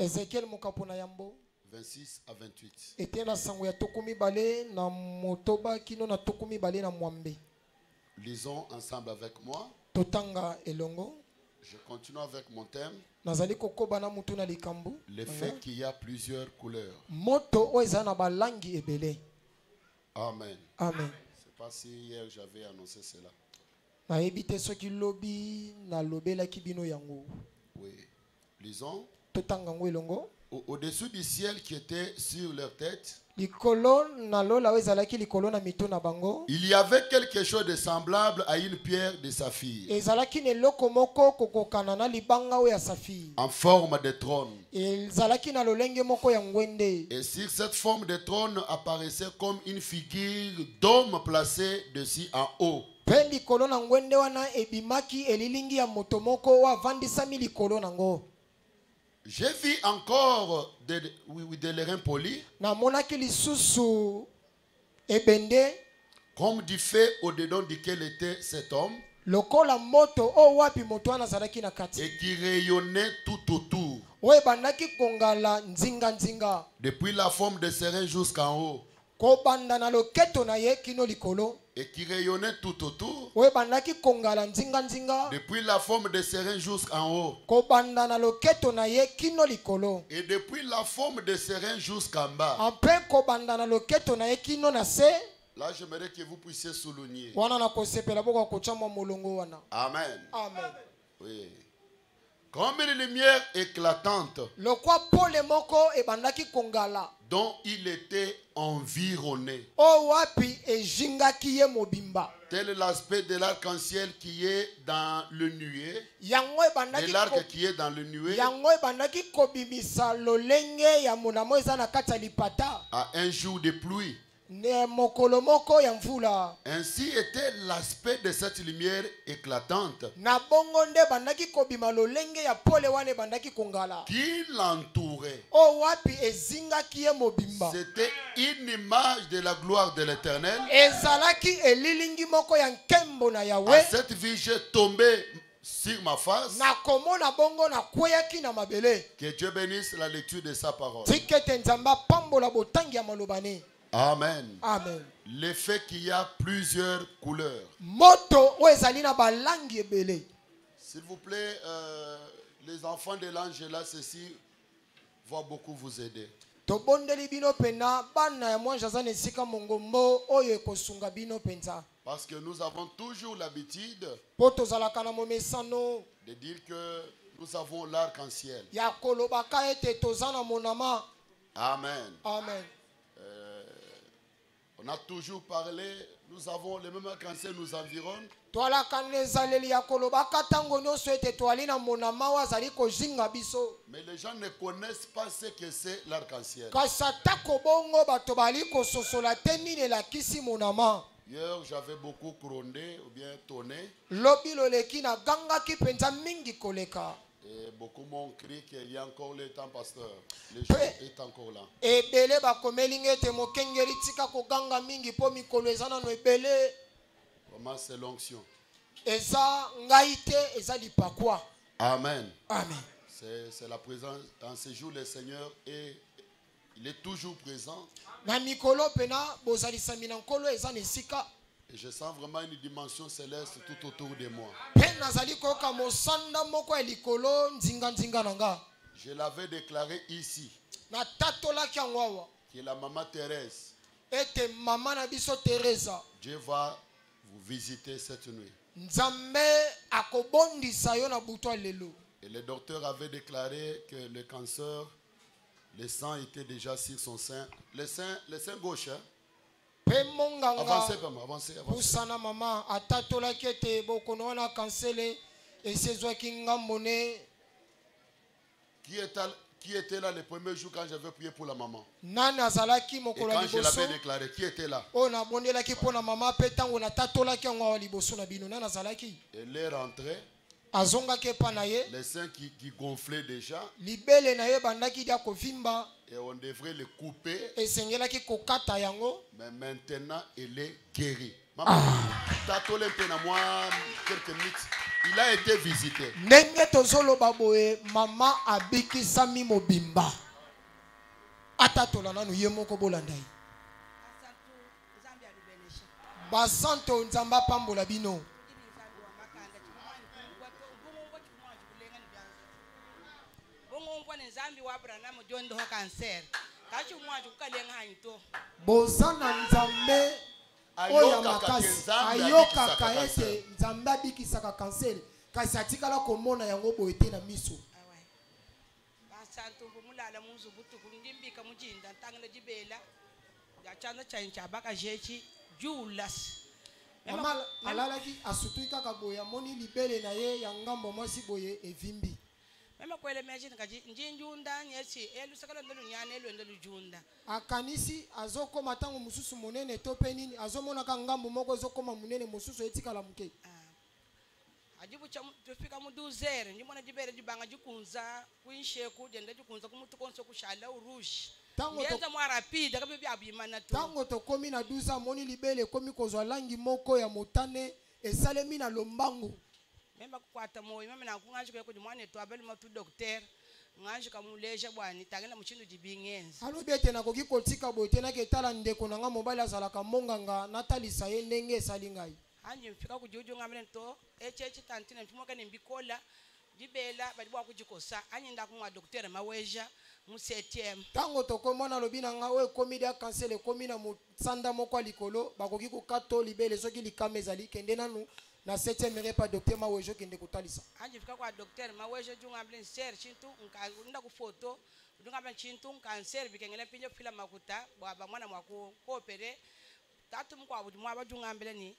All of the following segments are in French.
Ezekiel mokapona yambo 26 à 28. était na sango ya tokumi bale na motoba kino na tokumi bale na mwambe. Lisons ensemble avec moi. Totanga elongo. Je continue avec mon thème. Nazali kokoba na mutu na likambu. Le fait qu'il y a plusieurs couleurs. Moto oeza na balangi ebele. Amen. Amen. Je ne sais pas si hier j'avais annoncé cela. Na ebite soki lobi na lobela kibino yango. Oui. Lisons. Totanga ngo elongo. Au-dessus du ciel qui était sur leur tête, il y avait quelque chose de semblable à une pierre de saphir en forme de trône. Et sur cette forme de trône apparaissait comme une figure d'homme placée dessus en haut. J'ai vu encore des lérins polis comme du feu au-dedans duquel était cet homme et qui rayonnait tout autour depuis la forme de serein jusqu'en haut et qui rayonnait tout autour depuis la forme de serein jusqu'en haut et depuis la forme de serein jusqu'en bas. Là, j'aimerais que vous puissiez souligner. Amen. Amen. Oui. Comme une lumière éclatante dont il était environné. Tel est l'aspect de l'arc-en-ciel qui est dans le nuée. De l'arc qui est dans le nuée. À un jour de pluie. Ainsi était l'aspect de cette lumière éclatante qui l'entourait. C'était une image de la gloire de l'Éternel. À cette vie, j'ai tombé sur ma face. Que Dieu bénisse la lecture de sa parole. Amen. Amen. Le fait qu'il y a plusieurs couleurs. S'il vous plaît, les enfants de l'ange là, ceci va beaucoup vous aider. Parce que nous avons toujours l'habitude de dire que nous avons l'arc-en-ciel. Amen. Amen. On a toujours parlé, nous avons le même arc-en-ciel nous environne. Mais les gens ne connaissent pas ce que c'est l'arc-en-ciel. Hier, j'avais beaucoup grondé ou bien tonné. Et beaucoup m'ont crié qu'il y a encore le temps, pasteur. Le jour est encore là. Vraiment, c'est l'onction. Amen. Amen. C'est la présence. Dans ces jours, le Seigneur il est toujours présent. Et je sens vraiment une dimension céleste tout autour de moi. Je l'avais déclaré ici. Que la maman Thérèse. Dieu va vous visiter cette nuit. Et le docteur avait déclaré que le cancer, le sang était déjà sur son sein. Le sein gauche. Hein? Avancez, maman, avancez. Qui était là le premier jour quand j'avais prié pour la maman? Et quand je l'avais déclaré, qui était là? Elle est rentrée. Les seins qui gonflaient déjà. Et on devrait le couper. Mais maintenant, elle est guérie. Maman, quelques minutes. Il a été visité. Nenge tozolo baboe mama abiki sami mobimba. Atatola nanu yemoko bolandai. Basanto nzamba pambola bino. Bozana nzambe oya makasi ayoka kaese nzambe abikisaka cancer kasi atikala komona yango boye te na miso. Basanto mulala muzu butuku ndimbika mujinda ntangala jibela yachanda chancha baka jechi Julas. Mama alalaki asutu kaka boya moni libele na ye ya ngambo mwasi boye evimbi. Mema kwele meji nkaji njinjunda nyesi elu sakala ndelu nyane elu ndelu junda. Akanisi azoko matango mususu monene tope nini azomona ka ngambo moko ezokoma munene mususu etikala muke. Ajibu cha tufika muduzere ndimona jibere jibanga jikunza kuinsheku jenda jikunza kumutu konso kushala urushi. Tango to komi na 12 moni libele komi kozwa langi moko ya motane esalemi na lombangu. Memba kukwata moyo mama na kungaje ko dimwane to abeli matu docteur nganje kamuleja bwani tangela muchindu jibingenza. Alobete na koki kotika bote na ketala ndeko na nga mobile azalaka monganga natalisa ye ndenge esalingai. Anje mfika kujuju ngamele to echechi tantine mtumoka nimbikola dibela badibwa kujikosa anye ndakumwa docteur maweja musetième tango tokomona lobina nga oyo komi ya cancel komi na musanda moko likolo bakoki kokato libele soki likameza likende nanu na 7e repas docteur mawejo kende kotalisa anje fika kwa docteur mawejo junga ambulance ser chintu nda ku photo dunga ambulance chintu cancer bikengele pinyo fila makuta baba mwana mwako koopere tatu mko abudi mwaba junga ambulance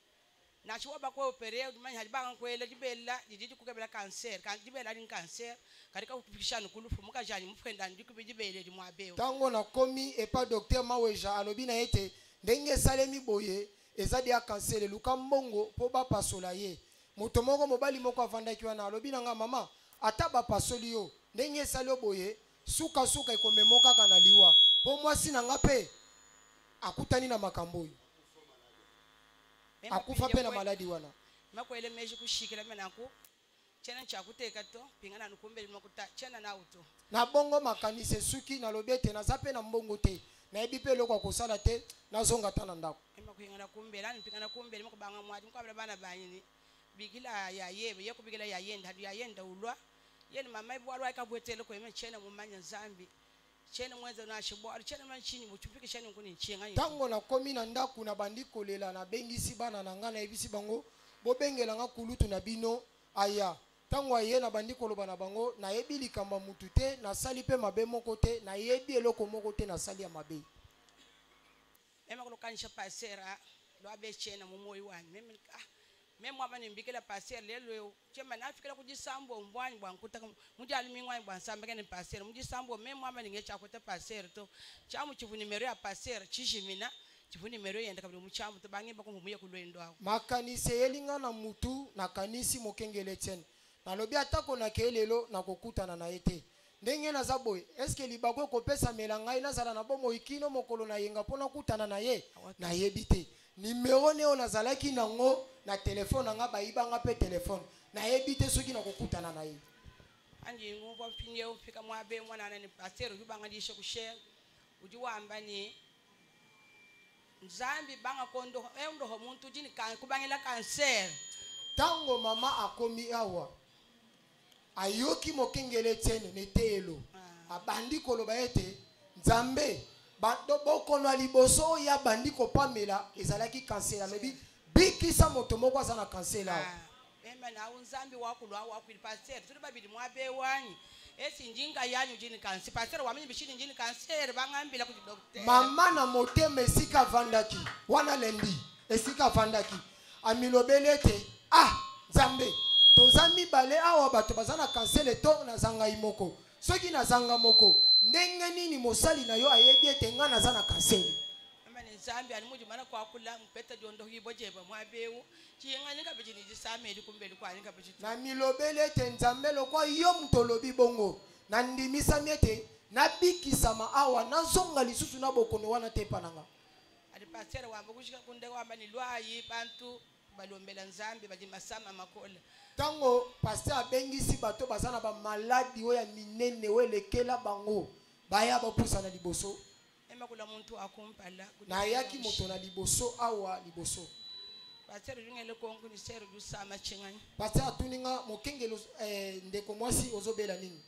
na chiwa bako opere umanya halibanga kwele jibela jiji kukebela cancer kan jibela ni cancer karika kupishana kulufu muka jani mufenda ndikubi jibele limwabewa tango na komi epa docteur maweja alobi na ete ndenge salemi boye ezadi ya cancer luka mbongo po ba pasola ye moto moko mobali moko avandaki wana alobi na nga mama ata ba pasoli yo ndenge salo boye suka suka ikomemoka kana liwa po mwasi na nga pe akutani na makambo akufa pe na maladi wana makwele meji kushikira menako chena cha kuteka to pingana nukumbe makuta chena na auto na bongo makanise suki na lobete na zape na mbongo te na ebi pe lokwa kosala te na zonga tana ndako emba kuingana kumbe lani pingana kumbe makubanga mwadi mukabla bana banyini bigila ya yebe yakubigila ya yenda hadu ya yenda ulwa yeni mama ibwalwa ikabwetele ko ime chena mumanya zambi chena mwenza na shibwa chena manchini muchupike chena nkuni nchenga tango na komi na ndaku na bandi kolela na bengisi bana na ngana ebisi bango bobengela nga kulutu na bino aya tango aye na bandi koloba na bango na yebi likamba mutu te na sali pe mabe moko te na yebi eloko moko te na sali ya mabe ema kolokanisha pasera lo abe chena mumoyi wani meme abani mbikela pasera lelo chema nafikira kujisambo mbwani bwankuta mujali mingwani bwansamba kene pasera mujisambo meme abani ngecha kweta pasera to chamu chivu nimero ya pasera chishimina chivu nimero yenda kabili muchamu to bangimba ko mumuye kulwendo awo makanise yelinga na mutu na kanisi mokengele tene na lobi atako na kelelo na kokutana na ete ndenge na zaboy eske libako kopesa melangai na zala na bomo ikino mokolo na yenga pona kutana na ye na yebite numéro neo nazalaki nango na telefone nga bayibanga pe telefone na yebite soki na kokutana na ye andi nguva finye ufika mwabe mwana na ni pasero yubanga dishe kushe ujiwamba ni nzambi banga kondo endo ho muntu jini kan kubangela cancer tango mama akomi awa ayoki mokengele tene netelo abandi koloba ete nzambe bando bokono liboso ya bandi kopamela ezalaki cancer mebi bikisa moto moko azana cancer la ema na unzambi wakulwa wakwili pasero tuli babili mwabe wanyi esi njinga yanyu jini cancer pasero wamenyi bishini njini cancer bangambila ku docteur mama na motema esika vandaki wana lendi esika vandaki amilobelete nzambe tozami bale awa bato bazana cancer to na zanga imoko soki na zanga moko ndenge nini mosali na yo ayebi ete nga nazana cancer amane nzambi ali muji mana kwa kula mpeta jondo hibojeba mwabewu chinga ninga bijini jisameli kumbeli kwa ninga bijini na milobele ete nzambe lokwa yo mutolobi bongo na ndimisa miete na bikisama awa na zonga lisusu na bokono wana te pananga ali pasera wamba kushika kunde wamba ni lwayi bantu balombela nzambe badi masama makola tango pasteur abengisi bato bazana ba maladi oya minene welekela bango baya bapusa na liboso emakula muntu akumpala na yaki moto na liboso awa liboso pasteur ngele konku ni sero du sama chingani pasteur atuninga mokengelo ndeko mwasi ozobela nini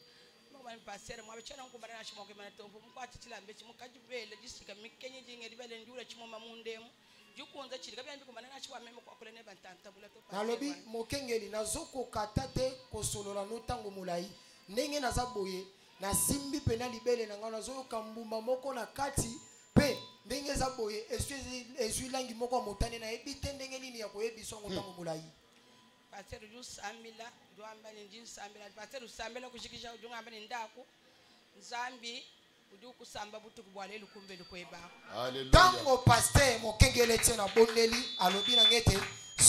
mwana pasteur mwa bachana nkumbara na shimoke mana tombo mkwati tilambe chimukajibele jisika mikenye jinge libele ndura chimoma mundemu jukunza chiri kabya kumana na chwa memo kwa kulene bantanta bula to nalobi mokengeli nazoko katate kosolola no tango mulai ndenge nazaboye na simbi pena libele na ngana zo kambumba moko na kati pe ndenge zaboye eswi langi moko motane na ebite ndenge nini ya koyebiswa ngotango mulai pasteur ju samila do ambani njin samila pasteur samila kushikisha ujunga ambani ndaku nzambi udu kusamba butu kubwale lukumbe lukweba tango pasteur mokengeli tena bondeli alobi na ngete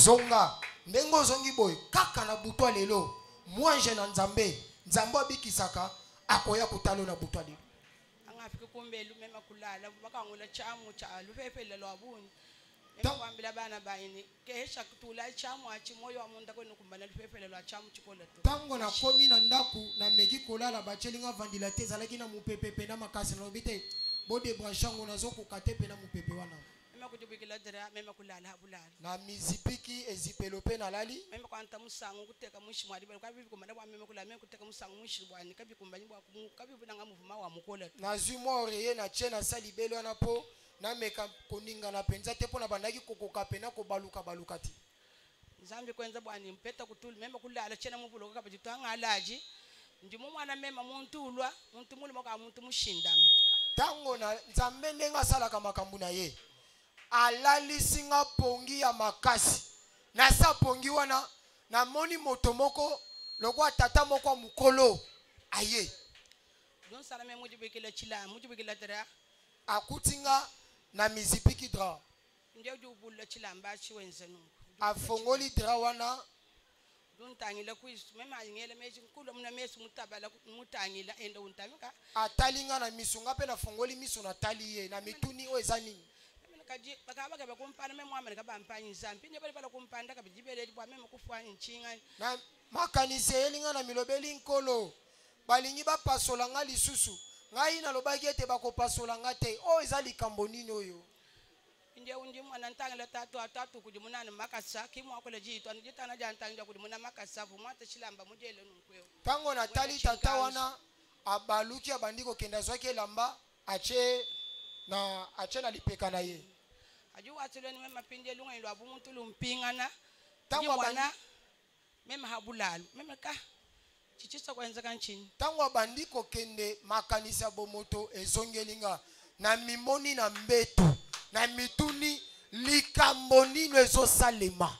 zonga ndengo zongi boy kaka na butwa lelo mwanje na nzambe nzambo abikisaka akoya kutalo na butwa lelo angafika kumbe lumema kulala bakangula chamu cha lufefele lwabuni kwambila bana bayini kesha kutula chamu achi moyo wa munda kwenu kumbana lufefele lwa chamu chikola to tango na komi na ndaku na meki kolala bachelinga vandilate zalaki na mupepe na makasi na obite bode branchango na zoko katepe na mupepe wana mema kujibikila dira mema kulala habulala na mizipiki ezipelope na lali mema kwanta musangu kuteka mwishi mwadi bali kwabi kumana kwa mema kulala mema kuteka musangu mwishi bwani kabi kumbanyi bwa kabi bunanga muvuma wa mukola na zimo oreye na chena sali belo na po na meka koninga na penza te pona bandaki kokoka pena ko baluka ti nzambi kwenza bwani mpeta kutuli mema kulala chena mubulo kabi tutanga alaji ndimo mwana mema muntu ulwa muntu muli moka muntu mushindama tango na nzambe ndenga sala kama makambu na ye alali singa pongi ya makasi na sa pongi wana na moni moto moko lokwa tata moko mukolo aye don sala me mujibikila chila mujibikila dara akutinga na mizipiki dra ndio jubulla chila mbachi wenze nungu afongoli dra wana don tangila kuisu mema ngele meji kulo mna mesu mutabala mutangila enda untamika atalinga na misunga pe na fongoli miso na taliye na mituni o ezani kaji bakaba ke bakumpana mema amene kabampanyi nzambi ne bali bala kumpanda kabijibele bwa mema kufanya nchinga na makanise elinga na milobeli nkolo balingi bapasola nga lisusu ngai na lobaki ete bakopasola nga te o ezali likambo nini oyo ndio undi mwana ntangela tatu kujimunana makasa kimwa kole jitu anijitana jantanga kujimuna makasa vumata chilamba mujele nunkweo tango na tali tata wana abaluki abandiko kenda zwake lamba ache na lipeka na ye aju watuleni mema pinde lunga ilo abu muntu lumpingana tango wana mema habulalu mema ka chichisa kwenza kanchini tango abandiko kende makanisa bomoto ezongelinga na mimoni na mbetu na mituni likambo nino ezosalema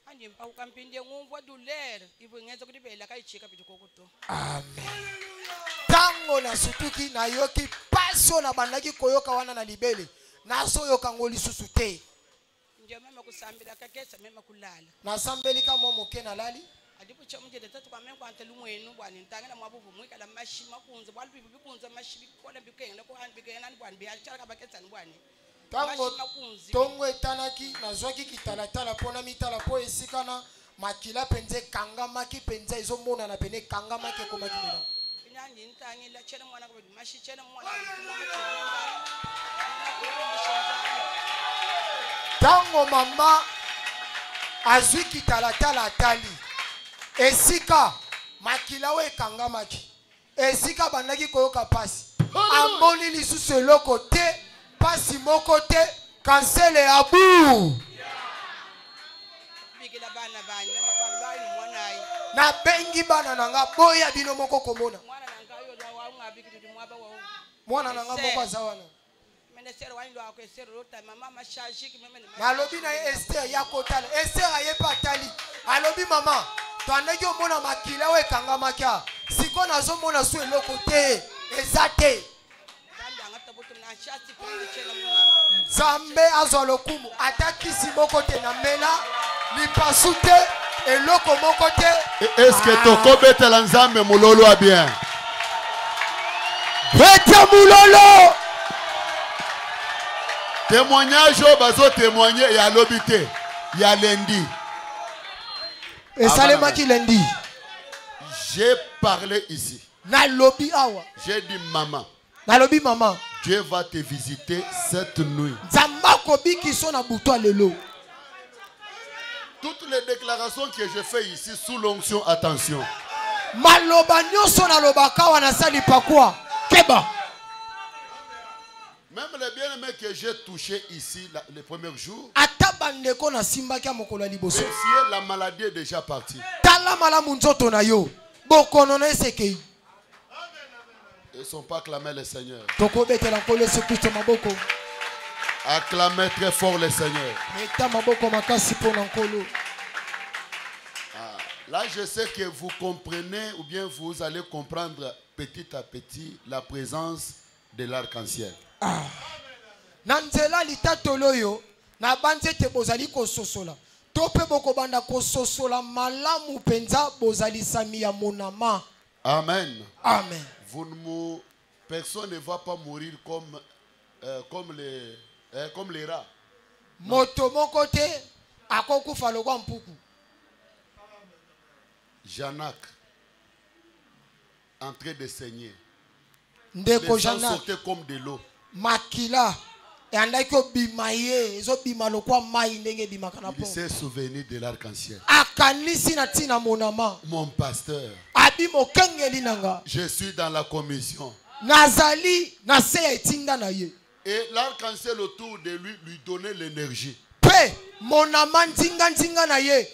anje mpa ukampinde ngumva dulere ivo ngeza kuti bela kaichika pitikokuto amen tango na sutuki na yoki paso na bandaki koyoka wana na libele naso yoka ngoli susu te ndio mema kusambila kakesa mema kulala na sambelika momoke na lali adipo chamujede tatu kwa mengo antelumwenu bwani ntangana mwabuvu mwika la mashima kunza bwali bikunza mashibi kola bikengela ko hanbikena ni bwani biachara kabaketsani bwani tango tongo etanaki nazwaki kitalatala pona mitala po esikana makila penze kangamaki penza ezomona na pene kangamaki komaki mila inyanyi ntangila chena mwana ko mashi chena mwana tango mama azwi kitalatala atali esika makila we kangamaki esika bandaki koyoka pasi amoni lisusu eloko te pasi moko te kansele abu bigila bana bani mema kwa lwai mwana ai na bengi bana nanga boya bino moko komona mwana nanga yo lwa wa ngabikidi mwaba wa mwana nanga moko azawana menesero wani lwa ko esero lota mama mashashiki meme nalobi na Esther ya kotala Esther ayepa atali alobi mama tandaki omona makila we kangamaki siko nazomona su eloko te eza te nzambe azwa lokumu atakisi moko te na mela lipasu te eloko moko te eske tokobetela nzambe mulolo a bien beta mulolo témoignage bazo témoigner ya lobité ya lendi Et salemaki lundi. J'ai parlé ici. Nalobi awa. J'ai dit maman. Nalobi maman. Dieu va te visiter cette nuit. Toutes les déclarations que je fais ici sous l'onction, attention. Maloba nyoso nalobaka wana sali pakwa. Keba. Même les bien-aimés que j'ai touchés ici les premiers jours, vérifiez la maladie est déjà partie. Ils ne sont pas acclamés le Seigneur. Acclamez très fort le Seigneur. Là, je sais que vous comprenez ou bien vous allez comprendre petit à petit la présence de l'arc-en-ciel. Nanzela litatoloyo na banzete bozali kososola tope bokobanda kososola malamu penza bozali sami ya monama. Amen. Amen. Personne ne va pas mourir comme les rats. Moto moko te akokufa lokwa mpuku. Janak en train de saigner. Ndeko les sangs Janak sortaient comme de l'eau. Makila andaki bimaye ezobima lokwa mai ndenge bimaka na po. Il s'est souvenu de l'arc-en-ciel. Akanisi na tina monama. Mon pasteur. Abi mokengeli nanga. Je suis dans la commission. Nazali na se etinda na ye. Et l'arc-en-ciel autour de lui donnait l'énergie. Pe monama nzinga na ye.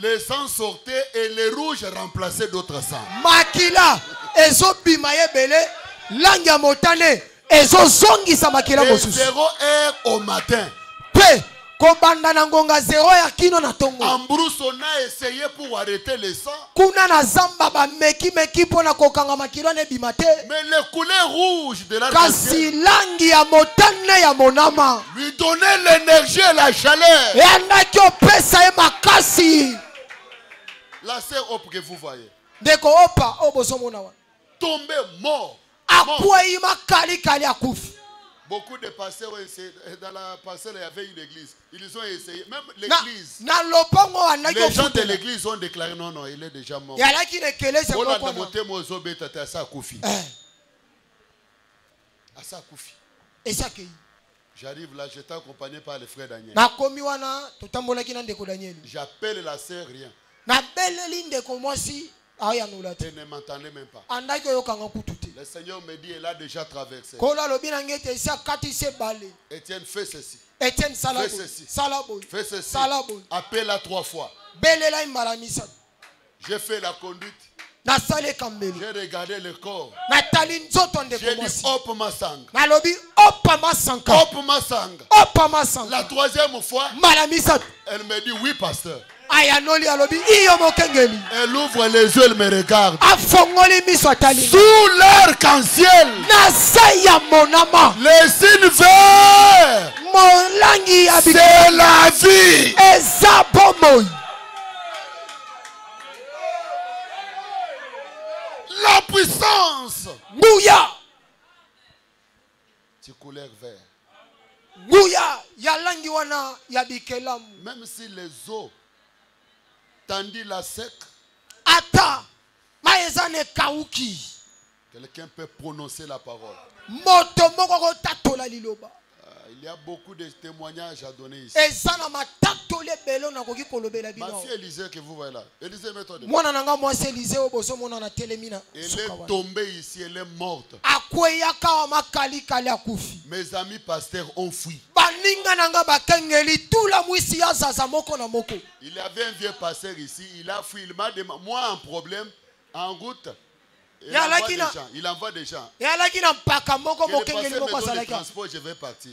Les sangs sortaient et les rouges remplaçaient d'autres sangs. Makila ezobima ye bele langa motane ezozongisa makila mosusu. 0 heure au matin. Pe kobanda na ngonga 0 ya kino na tongo. Ambrose on a essayé pour arrêter les sangs. Kuna na zamba ba meki pona kokanga makila ne bimate. Mais les couleurs rouges de la kasi langi ya motane ya monama lui donnait l'énergie et la chaleur. Et andaki opesa e makasi. La sœur Op que vous voyez. Ndeko opa obosomona wa. Tombé mort. Akwei makali kali akufi. Beaucoup de pasteurs ont essayé. Dans la parcelle, il y avait une église. Ils ont essayé. Même l'église. Les gens de l'église ont déclaré non, il est déjà mort. J'arrive là, j'étais accompagné par le frère Daniel. J'appelle la sœur, rien. Elle ne m'entendait même pas. Le Seigneur me dit, elle a déjà traversé. Étienne, fais ceci. Fais ceci. Fais ceci. Appelle-la 3 fois. J'ai fait la conduite. J'ai regardé le corps. J'ai dit, hop ma sang. Hop ma sang. La 3e fois, elle me dit, oui, pasteur. Elle ouvre les yeux, elle me regarde. Sous l'arc-en-ciel, les signes verts, c'est la vie. La puissance. C'est couleur vert. Même si les eaux tandis la sec, quelqu'un peut prononcer la parole. Il y a beaucoup de témoignages à donner ici. Ma fille Élisée que vous voyez là, Élisée, mets-toi debout. Elle est tombée ici, elle est morte. Mes amis pasteurs ont fui. Il y avait un vieux pasteur ici, il a fui, il m'a demandé, moi un problème, en route. Il envoie des gens. Il le transport, je vais partir.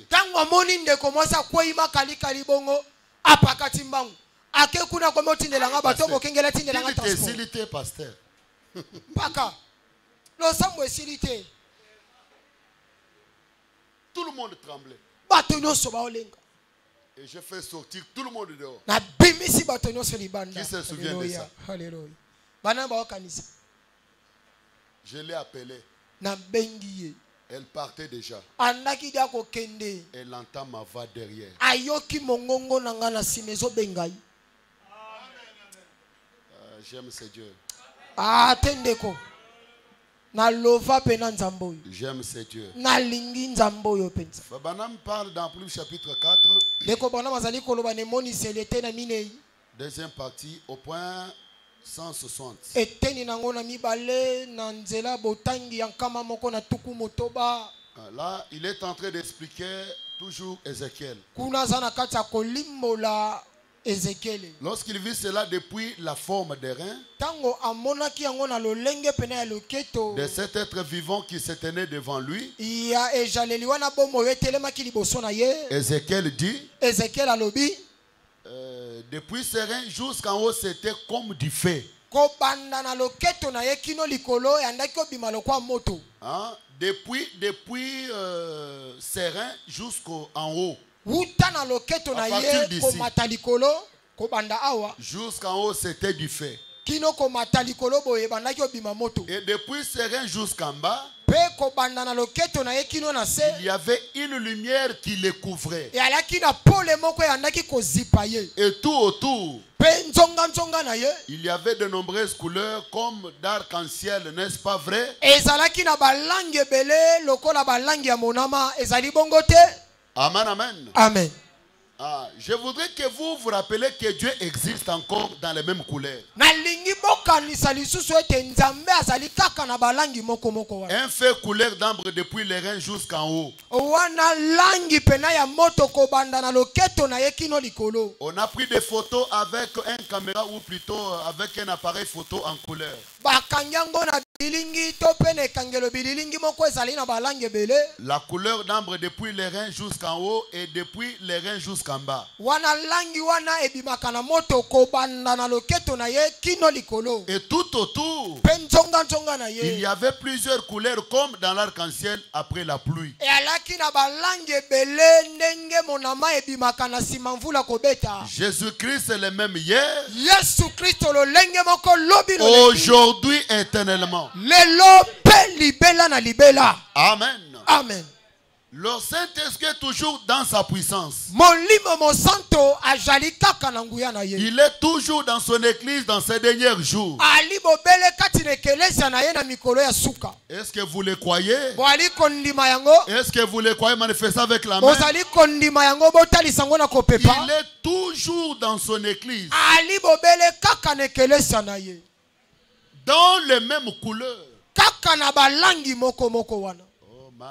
S'il était pasteur. Tout le monde tremblait. Et je fais sortir tout le monde dehors. Qui se souvient de ça? Je l'ai appelée. Elle partait déjà. Elle entend ma voix derrière. j'aime ce Dieu. Ah, tendeko. Na lova pena nzambo oyo. J'aime ce Dieu. Na lingi nzambo oyo penza. Banam parle dans Apocalypse chapitre 4. Deko bana mazali koloba ne moni selete na minei. Deuxième partie au point 160. Eteni nango na mibale na nzela botangi yankama moko na tuku motoba. Là, il est en train d'expliquer toujours Ézéchiel. Kuna zana kati ya kolimbola Ézéchiel. Lorsqu'il vit cela depuis la forme des reins, Tango amonaki yango na lolenge pena ya loketo. de cet être vivant qui se tenait devant lui, Ya ejaleli wana bomo etelemaki liboso na ye. Ézéchiel dit, Ézéchiel alobi depuis ses reins jusqu'en haut, c'était comme du feu. ko banda na loketo na ye kino likolo yandaki obima lokwa moto. Hein? Depuis ses reins jusqu'en haut. Wuta na loketo na ye ko mata likolo ko banda awa. Jusqu'en haut, c'était du feu. Kino ko mata likolo boye bandaki obima moto. Et depuis ses reins jusqu'en bas, Pe ko banda na loketo na ye kino na se. il y avait une lumière qui les couvrait. E alaki na pole moko yandaki ko zipa ye. Et tout autour, Pe nzonga na ye. il y avait de nombreuses couleurs comme d'arc-en-ciel, n'est-ce pas vrai? Ezalaki na balangi ebele lokola balangi ya monama ezali bongo te. Amen, amen. Amen. Ah, je voudrais que vous vous rappelez que Dieu existe encore dans les mêmes couleurs. Nalingi bokanisa lisusu ete nzambe azali kaka na balangi moko moko wana. Un feu couleur d'ambre depuis les reins jusqu'en haut. Wana langi pena ya moto ko banda na loketo na ye kino likolo. On a pris des photos avec un caméra ou plutôt avec un appareil photo en couleur. Bakanyango na bilingi to pene kangelo bilingi moko ezali na balangi ebele. La couleur d'ambre depuis les reins jusqu'en haut et depuis les reins jusqu'en bas. Wana langi wana ebimaka na moto ko banda na loketo na ye kino likolo. Et tout autour, Penzonga na ye. il y avait plusieurs couleurs comme dans l'arc-en-ciel après la pluie. E alaki na balangi ebele ndenge monama ebimaka na sima mvula kobeta. Jésus-Christ est le même hier, Yesu Kristo lolenge moko lobi lo aujourd'hui, éternellement. lelo pe libela na libela. Amen. Amen. Le Saint-Esprit est toujours dans sa puissance. Molimo mosanto ajali kaka na nguya na ye. Il est toujours dans son église dans ces derniers jours. Ali bobele kati na ekelesa na ye na mikolo ya suka. Est-ce que vous le croyez? Boali kondima yango. Est-ce que vous le croyez manifesté avec la main? Bozali kondima yango botalisa ngo na kopepa. Il est toujours dans son église. Ali bobele kaka na ekelesa na ye. Dans les mêmes couleurs. Kaka na balangi moko moko wana. Oh my.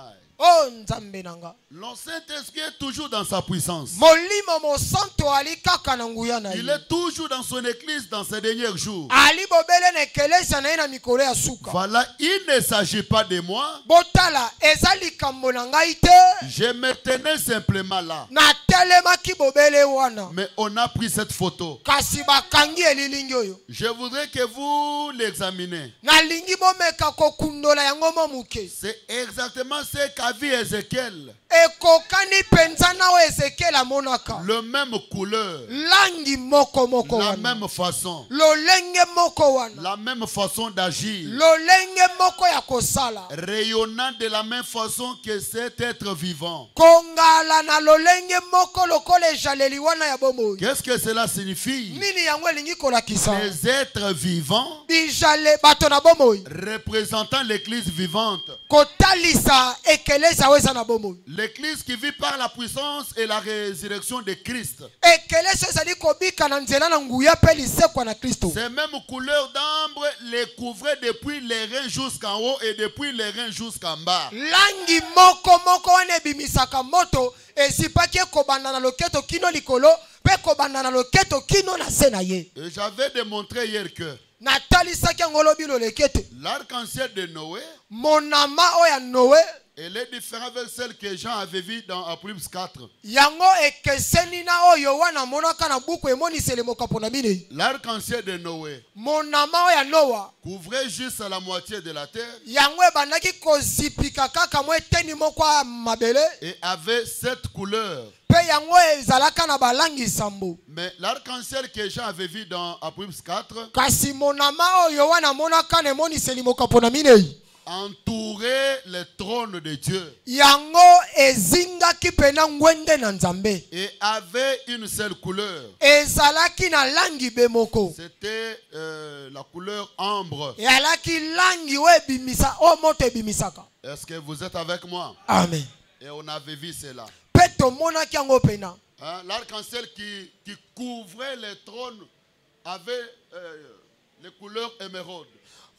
Oh nzambe nanga. Le Saint-Esprit est toujours dans sa puissance. Molimo mosanto ali kaka na nguya na ye. Il est toujours dans son église dans ces derniers jours. Ali bobele na ekelesa na ye na mikolo ya suka. Voilà, il ne s'agit pas de moi. Botala ezali kambo na ngai te. Je me tenais simplement là. Na telemaki bobele wana. Mais on a pris cette photo. Kasi bakangi elilingi oyo. Je voudrais que vous l'examinez. Nalingi bomeka kokundola yango mo muke. C'est exactement ce qu'a vu Ézéchiel. Ekokani penza na o Ezekiel amonaka. Le même couleur. Langi moko moko La wana. même façon. Lolenge moko wana. La même façon d'agir. Lolenge moko ya kosala. Rayonnant de la même façon que cet être vivant. Kongala na lolenge moko lokole jaleli wana ya bomo. Qu'est-ce que cela signifie? Nini yango elingi kolakisa? Les êtres vivants Bijale bato na bomo. représentant l'église vivante. Kotalisa ekelesa weza na bomo. L'église qui vit par la puissance et la résurrection de Christ. Ekelesa ezali kobika na nzela na nguya pe lisekwa na Kristo. Ces mêmes couleurs d'ambre les couvraient depuis les reins jusqu'en haut et depuis les reins jusqu'en bas. Langi moko moko wana ebimisaka moto esipaki ekobanda na loketo kino likolo pe kobanda na loketo kino na se na ye. Et j'avais démontré hier que Natalisaki yango lobi lolekete. l'arc-en-ciel de Noé, Monama oya Noé. elle est différente avec celle que Jean avait vue dans Apocalypse 4. Yango ekeseni na oyo wana monaka na buku emonisele mokapo na bine. L'arc-en-ciel de Noé Monama oya Noa. couvrait juste la moitié de la terre Yango ebandaki kozipika kaka mo eteni moko ya mabele. et avait 7 couleurs. Pe yango ezalaka na balangi sambo. Mais l'arc-en-ciel que Jean avait vu dans Apocalypse 4 Kasi monama oyo wana monaka na emoniseli mokapo na bine. entourait le trône de Dieu. Yango ezingaki pena ngwende na Nzambe. Et avait une seule couleur. Ezalaki na langi bemoko. C'était la couleur ambre. Yalaki langi we bimisa o moto bimisaka. Est-ce que vous êtes avec moi? Amen. Et on avait vu cela. Peto monaki yango pena. Hein, l'arc-en-ciel qui couvrait le trône avait les couleurs émeraude.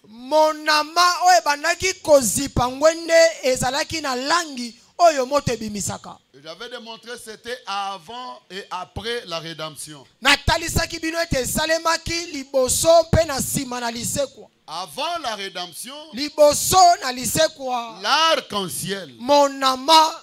Monama oye bandaki kozipa ngwende ezalaki na langi oyo moto bimisaka. J'avais démontré c'était avant et après la rédemption. Natalisaki bino ete salemaki liboso pe na sima na lisekwa. Avant la rédemption, Liboso na lisekwa. l'arc-en-ciel Monama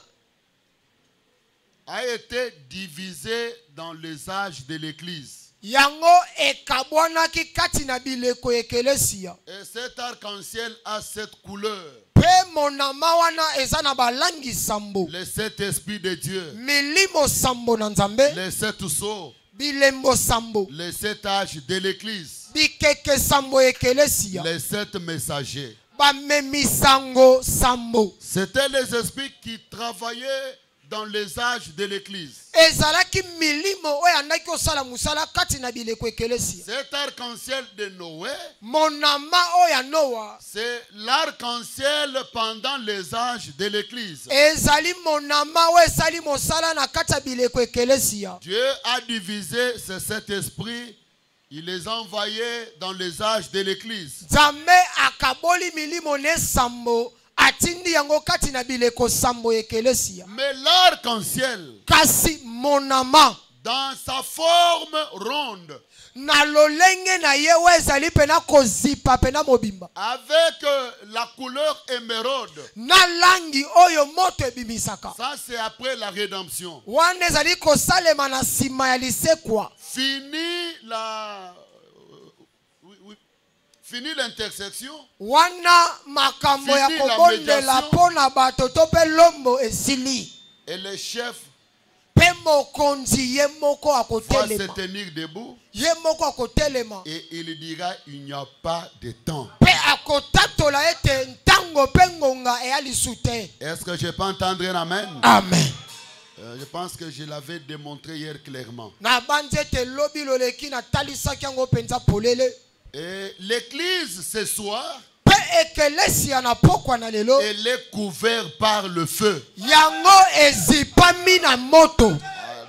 a été divisé dans les âges de l'Église. yango ekabwanaki kati na bileko ekelesia. Et cet arc-en-ciel a cette couleur. Pe monama wana eza na balangi sambo. Les 7 esprits de Dieu. Milimo sambo na Nzambe. Les 7 sceaux. Bilembo sambo. Les 7 âges de l'Église. Bikeke sambo ekelesia. Les 7 messagers. Bamemisango sambo. C'étaient les esprits qui travaillaient dans les âges de l'Église. Ezalaki milimo oyo andaki osala musala kati na bileko ekelesia. Cet arc-en-ciel de Noé, Monama oyo Noa. c'est l'arc-en-ciel pendant les âges de l'Église. Ezali monama oyo esali mosala na kati ya bileko ekelesia. Dieu a divisé ces 7 esprits. Il les a envoyés dans les âges de l'Église. Nzambe akaboli milimo ne sambo. Atindi yango kati na bileko sambo ekelesia. Mais l'arc-en-ciel, Kasi monama dans sa forme ronde, na lolenge na ye we ezali pena kozipa pena mobimba. avec la couleur émeraude. Na langi oyo moto ebimisaka. Ça c'est après la rédemption. Wana ezali kosalema na sima ya lisekwa. Fini l'intersection. Wana makambo ya kobondela pona bato to pe lombo esili. Et le chef Pe mokonzi ye moko va se akotelema. tenir debout. Ye moko akotelema. Et il dira il n'y a pas de temps. Pe akotatola ete ntango pe ngonga eyali sute. Est-ce que je peux entendre un amen? Amen. Je pense que je l'avais démontré hier clairement. Na banzete lobi loleki na talisaki yango penza polele. Et l'église ce soir, Pe ekelesia na pokwa na lelo. elle est couverte par le feu. Yango ezipami na moto.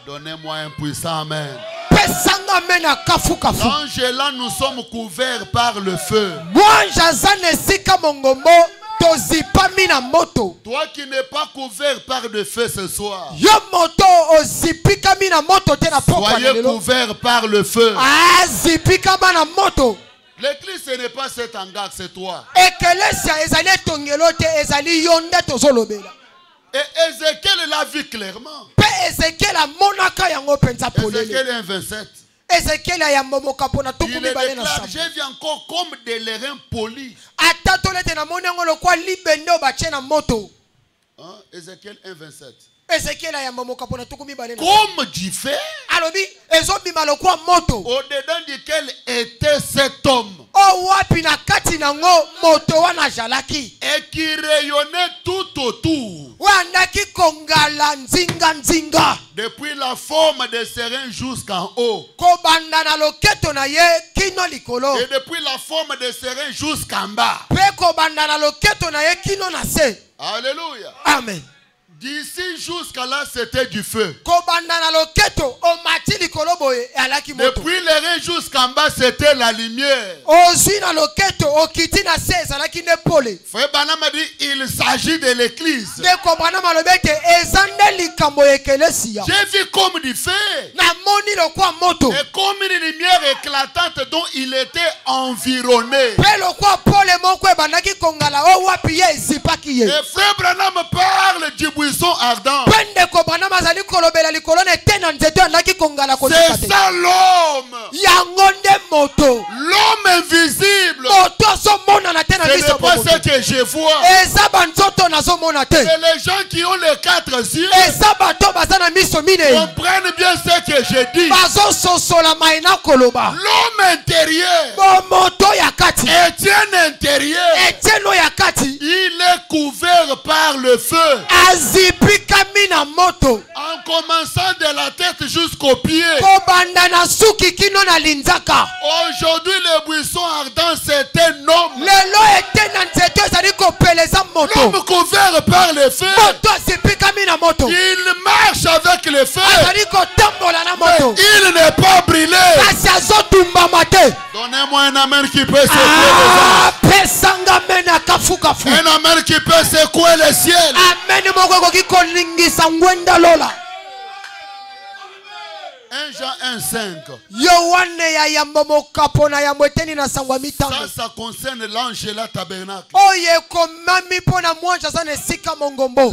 Donnez-moi un puissant amen. Pesanga mena kafu kafu. L'ange et là, nous sommes couverts par le feu. Moi jazane sika mongombo tozipami na moto. Toi qui n'es pas couvert par le feu ce soir, Yo moto ozipikami na moto te na pokwa na soyez lelo. couverts par le feu. Zipikama na moto. L'église, ce n'est pas cet hangar, c'est toi. Ekelesia ezali tongelo te ezali yonde tozolobela. Et Ézéchiel l'a vu clairement. Pe Ezekiel amonaka yango penza polele. Ézéchiel 1:27. Ezekiel ayambomoka pona Il tukumi le bale na déclare, sambo. j'ai vu encore comme des lérins polis. Ata tolete na moni yango lokwa libende obache na moto. Hein? Ézéchiel 1:27. Ezekiel ayambomoka pona tukumi bale na. Comme du feu, Alobi ezobima lokwa moto. au-dedans duquel était cet homme. O wapi na kati nango moto wana jalaki. Et qui rayonnait tout autour. Wandaki kongala nzinga nzinga. Depuis la forme des serins jusqu'en haut. Kobanda na loketo na ye kino likolo. Et depuis la forme des serins jusqu'en bas. Pe kobanda na loketo na ye kino na se. Alléluia. Amen. D'ici jusqu'à là, c'était du feu. Kobanda na loketo o mati likolo boye alaki moto. Depuis les reins jusqu'en bas, c'était la lumière. Ozwi na loketo okiti na se ezalaki ne pole. Frère Branham a dit, il s'agit de l'église. De kobana malobete ezande likambo ekelesia. J'ai vu comme du feu. Na moni lokwa moto. Et comme une lumière éclatante dont il était environné. Pe lokwa pole moko ebandaki kongala o wapi ye ezipaki ye. Et frère Branham parle du buisson ardent. Pende kobana mazali kolobela likolo na tena nzeto andaki kongala kozipate. C'est ça l'homme. Yango nde moto. L'homme invisible. Ce n'est pas ce que je vois. C'est les gens qui ont les 4 yeux comprennent bien ce que je dis. L'homme intérieur Étienne intérieur, il est couvert par le feu. En commençant de la tête jusqu'aux pieds. Aujourd'hui, le buisson ardent, c'est un homme. L'homme couvert par le feu. Il marche avec le feu. Mais il n'est pas brûlé. Donnez-moi un amen qui peut secouer les anges. Un amen qui peut secouer le ciel. 1 Jean 1,5. Ça concerne l'ange et la tabernacle.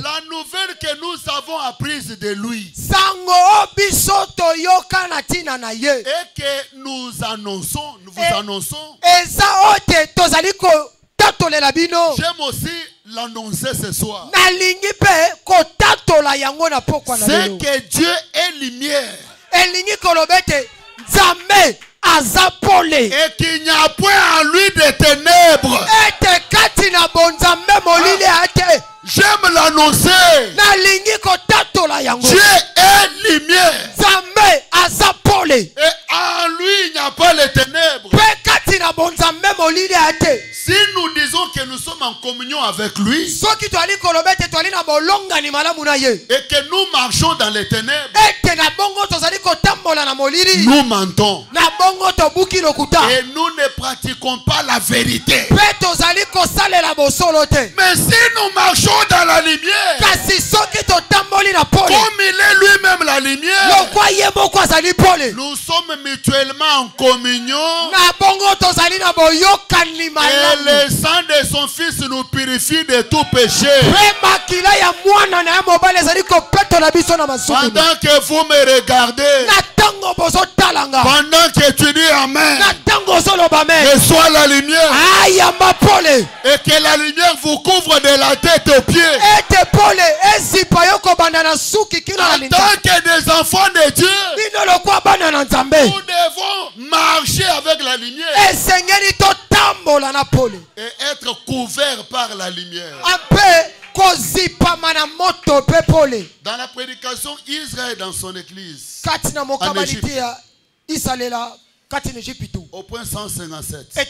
La nouvelle que nous avons apprise de lui et que nous vous annonçons. J'aime aussi l'annoncer ce soir. C'est que Dieu est lumière. Et qu'il n'y a point en lui de ténèbres. J'aime l'annoncer. Dieu est lumière. Et en lui il n'y a pas les ténèbres. Si nous disons que nous sommes en communion avec lui et que nous marchons dans les ténèbres, nous mentons. Et nous ne pratiquons pas la vérité. Mais si nous marchons dans la lumière, comme il est lui-même la lumière, nous sommes mutuellement en communion. Et le sang de son fils nous purifie de tout péché. Pendant que vous me regardez, pendant que tu dis Amen, que soit la lumière et que la lumière vous couvre de la tête aux pieds. En tant que des enfants de Dieu, nous devons marcher avec la lumière et être couverts par la lumière. Dans la prédication, Israël dans son église en Égypte, au point 157. Là,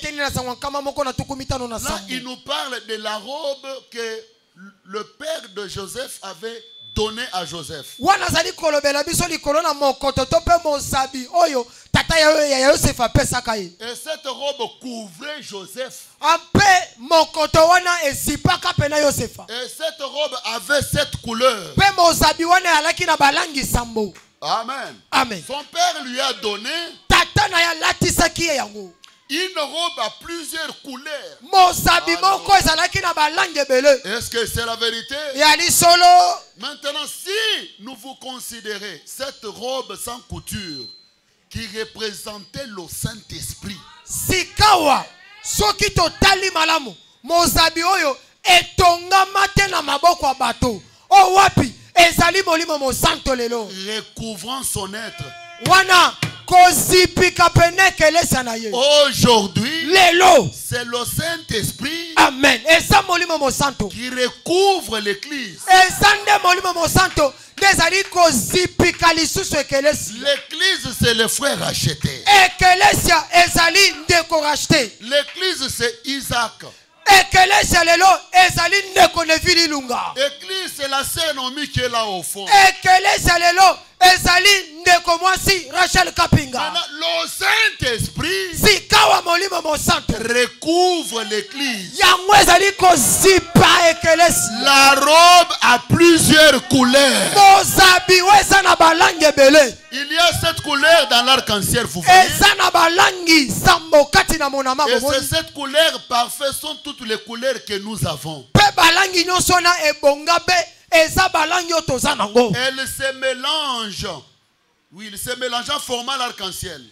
il nous parle de la robe que le père de Joseph avait donnée à Joseph. Et cette robe couvrait Joseph. Et cette robe avait 7 couleurs. Amen. Amen. Son père lui a donné une robe à plusieurs couleurs. Est-ce que c'est la vérité? Maintenant, si nous vous considérez cette robe sans couture qui représentait le Saint-Esprit, recouvrant son être. Aujourd'hui, c'est le Saint-Esprit qui recouvre l'église. L'église, c'est le frère racheté. L'église, c'est Isaac. L'église, c'est la sœur Nomi qui est là au fond. Maintenant, le Saint-Esprit recouvre l'église. La robe a plusieurs couleurs. Il y a 7 couleurs dans l'arc-en-ciel, vous voyez. Et ces 7 couleurs parfaites sont toutes les couleurs que nous avons. Elles se mélangent. Oui, ils se mélangent en formant l'arc-en-ciel.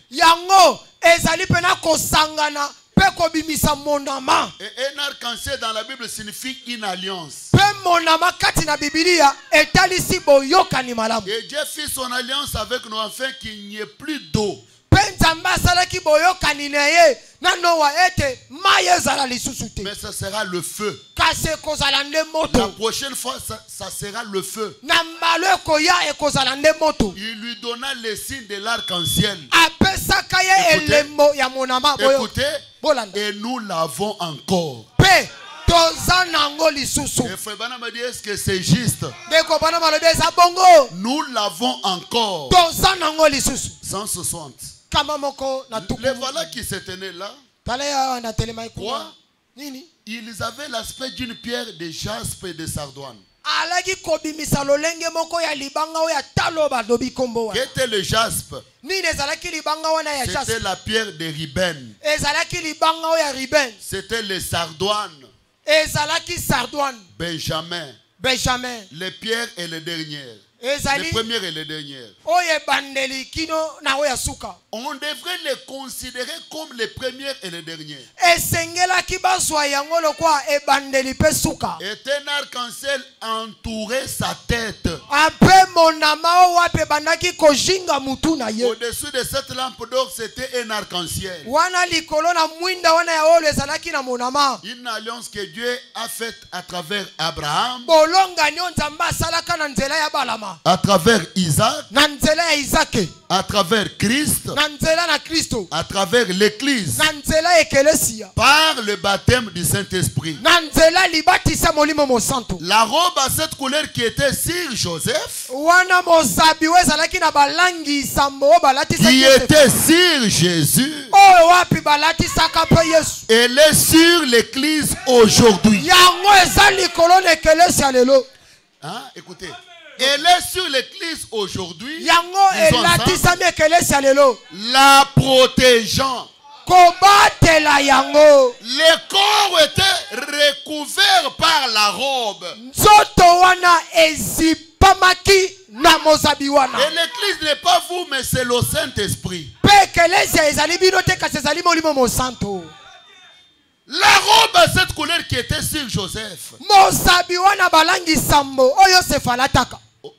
pe kobimisa monama. Et un arc-en-ciel dans la Bible signifie une alliance. Pe monama kati na Biblia etalisi boyokani malamu. Et Dieu fit son alliance avec nous afin qu'il n'y ait plus d'eau. Mais ça sera le feu. La prochaine fois, ça sera le feu. Il lui donna les signes de l'arc-en-ciel. Écoutez, et nous l'avons encore. Et Frère Branham m'a dit, est-ce que c'est juste? Nous l'avons encore. 160. Les voilà qui se tenaient là. Quoi? Ils avaient l'aspect d'une pierre de jaspe et de sardoine. Qu'était le jaspe? C'était la pierre de Ribène. C'était les sardoines. Benjamin. Les pierres et les dernières. Les premières et les dernières. On devrait les considérer comme les premières et les dernières. Et un arc-en-ciel entourait sa tête. Au-dessus de cette lampe d'or, c'était un arc-en-ciel. Une alliance que Dieu a faite à travers Abraham, à travers Isaac, à travers Christ, à travers l'Église, par le baptême du Saint-Esprit. La robe à cette couleur qui était sur Joseph, qui était sur Jésus, elle est sur l'Église aujourd'hui. Hein? Écoutez. Elle est sur l'église aujourd'hui, la protégeant. Les corps étaient recouverts par la robe. Et l'église n'est pas vous, mais c'est le Saint-Esprit. La robe à cette couleur qui était sur Joseph,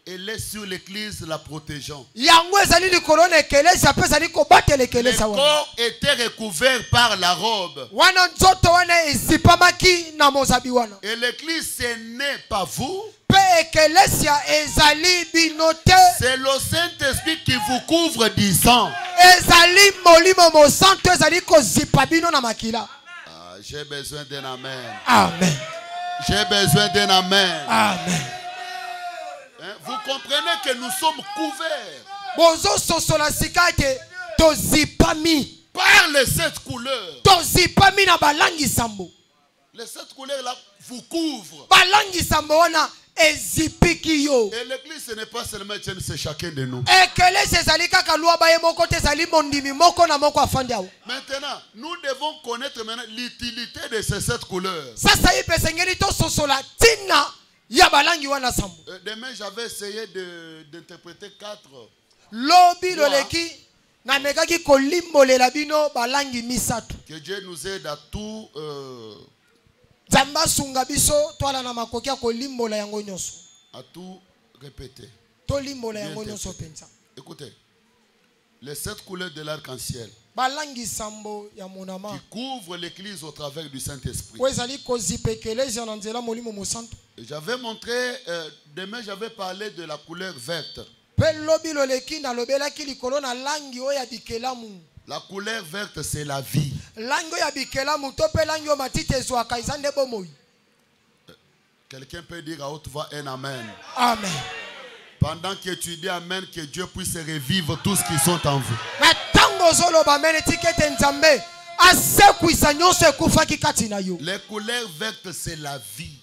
elle est sur l'église la protégeant. Le corps était recouvert par la robe. Et l'église, ce n'est pas vous. C'est le Saint-Esprit qui vous couvre du sang. J'ai besoin d'un amen. Amen. J'ai besoin d'un amen. Amen. Hein? Vous comprenez que nous sommes couverts par les 7 couleurs. Les 7 couleurs là vous couvrent. Et l'église, ce n'est pas seulement Etienne, c'est chacun de nous. Maintenant, nous devons connaître l'utilité de ces 7 couleurs. Demain, j'avais essayé d'interpréter 4. Que Dieu nous aide à tout. À tout répéter. Écoutez, les 7 couleurs de l'arc-en-ciel qui couvrent l'église au travers du Saint-Esprit. J'avais montré, demain j'avais parlé de la couleur verte. La couleur verte, c'est la vie. Quelqu'un peut dire à haute voix un amen. Amen. Pendant que tu dis amen, que Dieu puisse revivre tous qui sont en vous. Les couleurs vertes, c'est la vie.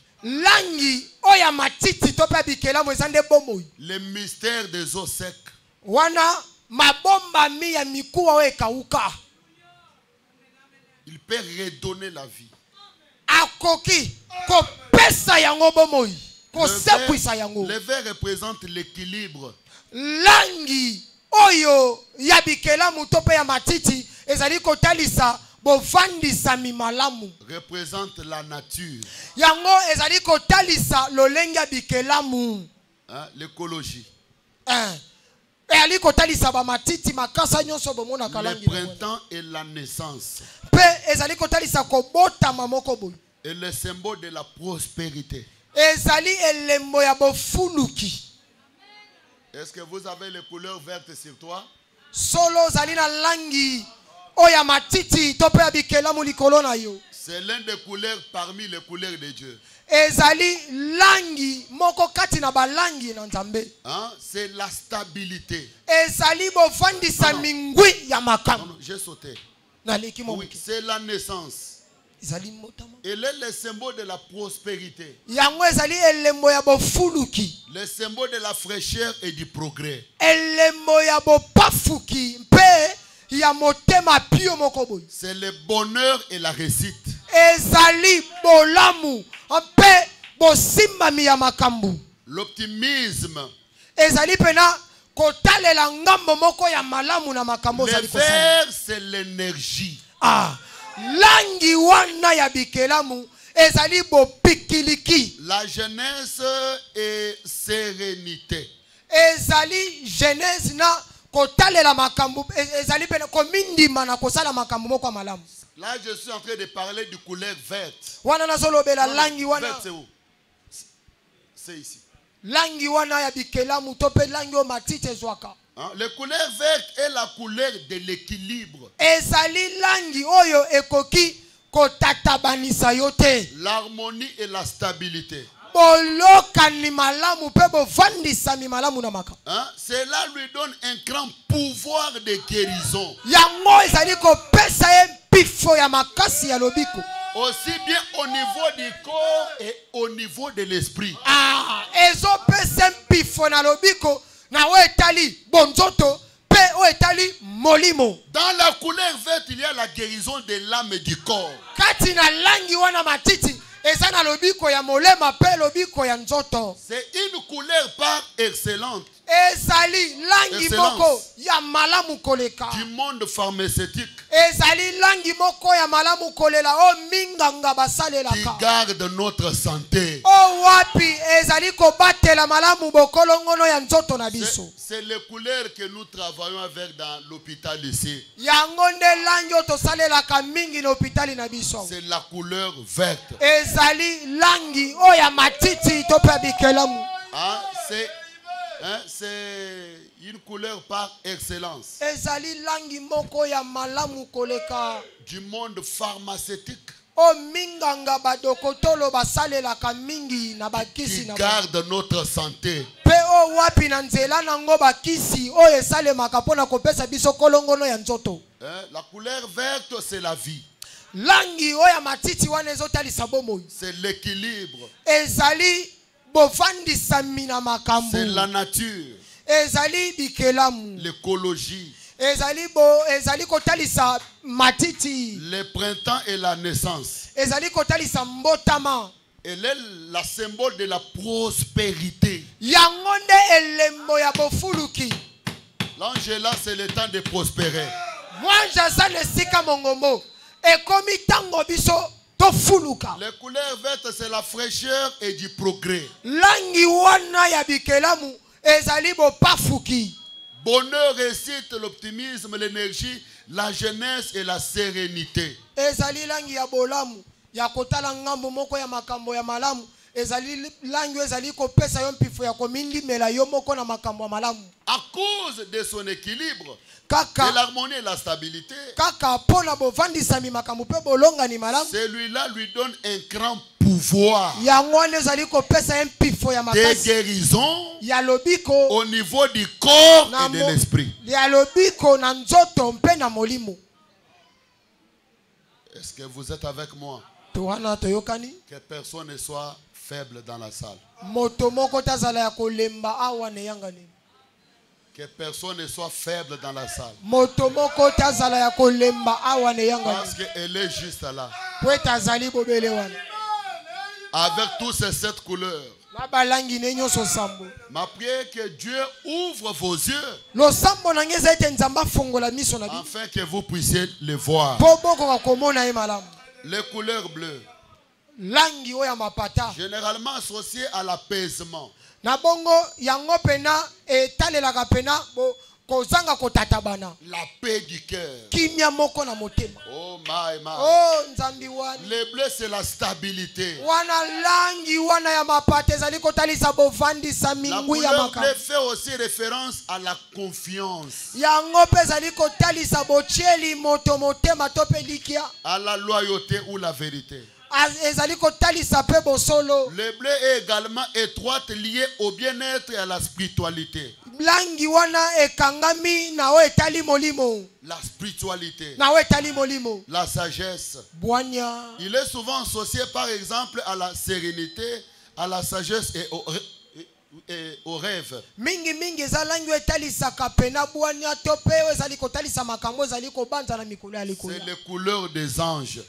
Le mystère des eaux secs. Il peut redonner la vie. Le vert représente l'équilibre. bovandisami malamu représente la nature, yango ezali kotalisa lolenge ya bikelamu hein, l'écologie. ezali kotalisa bamatiti makasa nyonso bomonaka Le langi printemps et la naissance mpe ezali kotalisa kobotama moko boye est le symbole de la prospérité. ezali elembo ya bofuluki. Est-ce que vous avez les couleurs vertes sur toi? Solo ozali na langi oya matiti to pe ya bikelamu likolo na yo. C'est l'un des couleurs parmi les couleurs de Dieu. Ezali langi moko kati na balangi na Nzambe. Hein? C'est la stabilité. Ezali bovandisa mingwi ya Non, makambo. non, j'ai sauté. Naleki mo. Oui, c'est la naissance. Ezali motama. Elle est le symbole de la prospérité. Yango ezali elembo ya bofuluki. Le symbole de la fraîcheur et du progrès. Elembo ya bopafuki mpe ya motema pio moko boy. C'est le bonheur et la réussite. Ezali bolamu mpe bosimbami ya makambo. L'optimisme. Ezali pena kotalela ngambo moko ya malamu na makambo Le ezali kosala. vert, c'est l'énergie. Langi wana ya bikelamu ezali bopikiliki. La jeunesse et sérénité. Ezali jeunesse na kotalela makambo ezali pena komindima na kosala makambo moko malamu. Là, je suis en train de parler du couleur verte. Wana nazolobela langi wana. Verte, c'est où? C'est ici. Langi wana ya bikelamu to pe langi o matite zwaka. La couleur verte est la couleur de l'équilibre. Ezali langi oyo ekoki kotatabanisa yote. L'harmonie et la stabilité. Bolokani malamu pe bovandisa mi malamu na maka. Cela lui donne un grand pouvoir de guérison. Yango ezali kopesa ye pifo ya makasi ya lobiko. Aussi bien au niveau du corps et au niveau de l'esprit. Ezo pesa pifo na lobiko na o etali bonzoto pe o etali molimo. Dans la couleur verte, il y a la guérison de l'âme et du corps. Kati na langi wana matiti eza na lobiko ya molema pe lobiko ya nzoto. C'est une couleur par excellente. Ezali langi moko ya malamu koleka. Du monde pharmaceutique. Ezali langi moko ya malamu kolela o minganga basalelaka. Qui garde notre santé. O wapi ezali kobatela malamu bokolongono ya nzoto na biso. C'est les couleurs que nous travaillons avec dans l'hôpital ici. Yango nde langi to salelaka mingi na hôpital na biso. C'est la couleur verte. Ezali langi o ya matiti to pe bikelamu. C'est une couleur par excellence. Ezali langi moko ya malamu koleka. Du monde pharmaceutique. O minganga badokotolo basalelaka mingi na bakisi na. Qui garde notre santé. Pe o wapi na nzela nango bakisi o esalemaka pona kopesa biso kolongono ya nzoto. La couleur verte, c'est la vie. Langi o ya matiti wana ezotalisa bomoi. C'est l'équilibre. Ezali bovandisa mina makambo. C'est la nature. Ezali bikelamu. L'écologie. Ezali kotalisa matiti. Le printemps et la naissance. Ezali kotalisa mbotama. Elle est la symbole de la prospérité. Yangonde elembo ya bofuluki. L'Angela, c'est le temps de prospérer. Mwanja zane sika mongomo. Ekomi tango biso to fuluka. Les couleurs vertes, c'est la fraîcheur et du progrès. Langi wana ya bikelamu ezali bopafuki. Bonheur, réussite, l'optimisme, l'énergie, la jeunesse et la sérénité. Ezali langi ya bolamu ya kotala ngambo moko ya makambo ya malamu. Ezali langi ezali kopesa yo mpifo ya komindi mela yo moko na makambo ya malamu. À cause de son équilibre, Kaka, de l'harmonie et la stabilité, kaka pona bovandisa mi makambo pe bolonga ni malamu. celui-là lui donne un grand pouvoir Yango ezali kopesa mpifo ya de makasi. guérison Ya lobiko au niveau du corps na et de l'esprit. ya lobiko na nzoto mpe na molimo. Est-ce que vous êtes avec moi? Towana toyokani? Que personne ne soit faible dans la salle. Moto moko tazala ya kolemba awa ne yangani. Que personne ne soit faible dans la salle. Moto moko tazala ya kolemba awa ne yangani. Parce qu'elle est juste là. Pwe tazali bobele wana. avec tous ces 7 couleurs. Ma prière est que Dieu ouvre vos yeux afin que vous puissiez les voir. Les couleurs bleues, généralement associées à l'apaisement. La paix du cœur. Oh my. Les bleus, c'est la stabilité. La couleur bleue fait aussi référence à la confiance, à la loyauté ou la vérité. Le bleu est également étroitement lié au bien-être et à la spiritualité. La spiritualité, la sagesse. Il est souvent associé par exemple à la sérénité, à la sagesse et au rêve. C'est les couleurs des anges,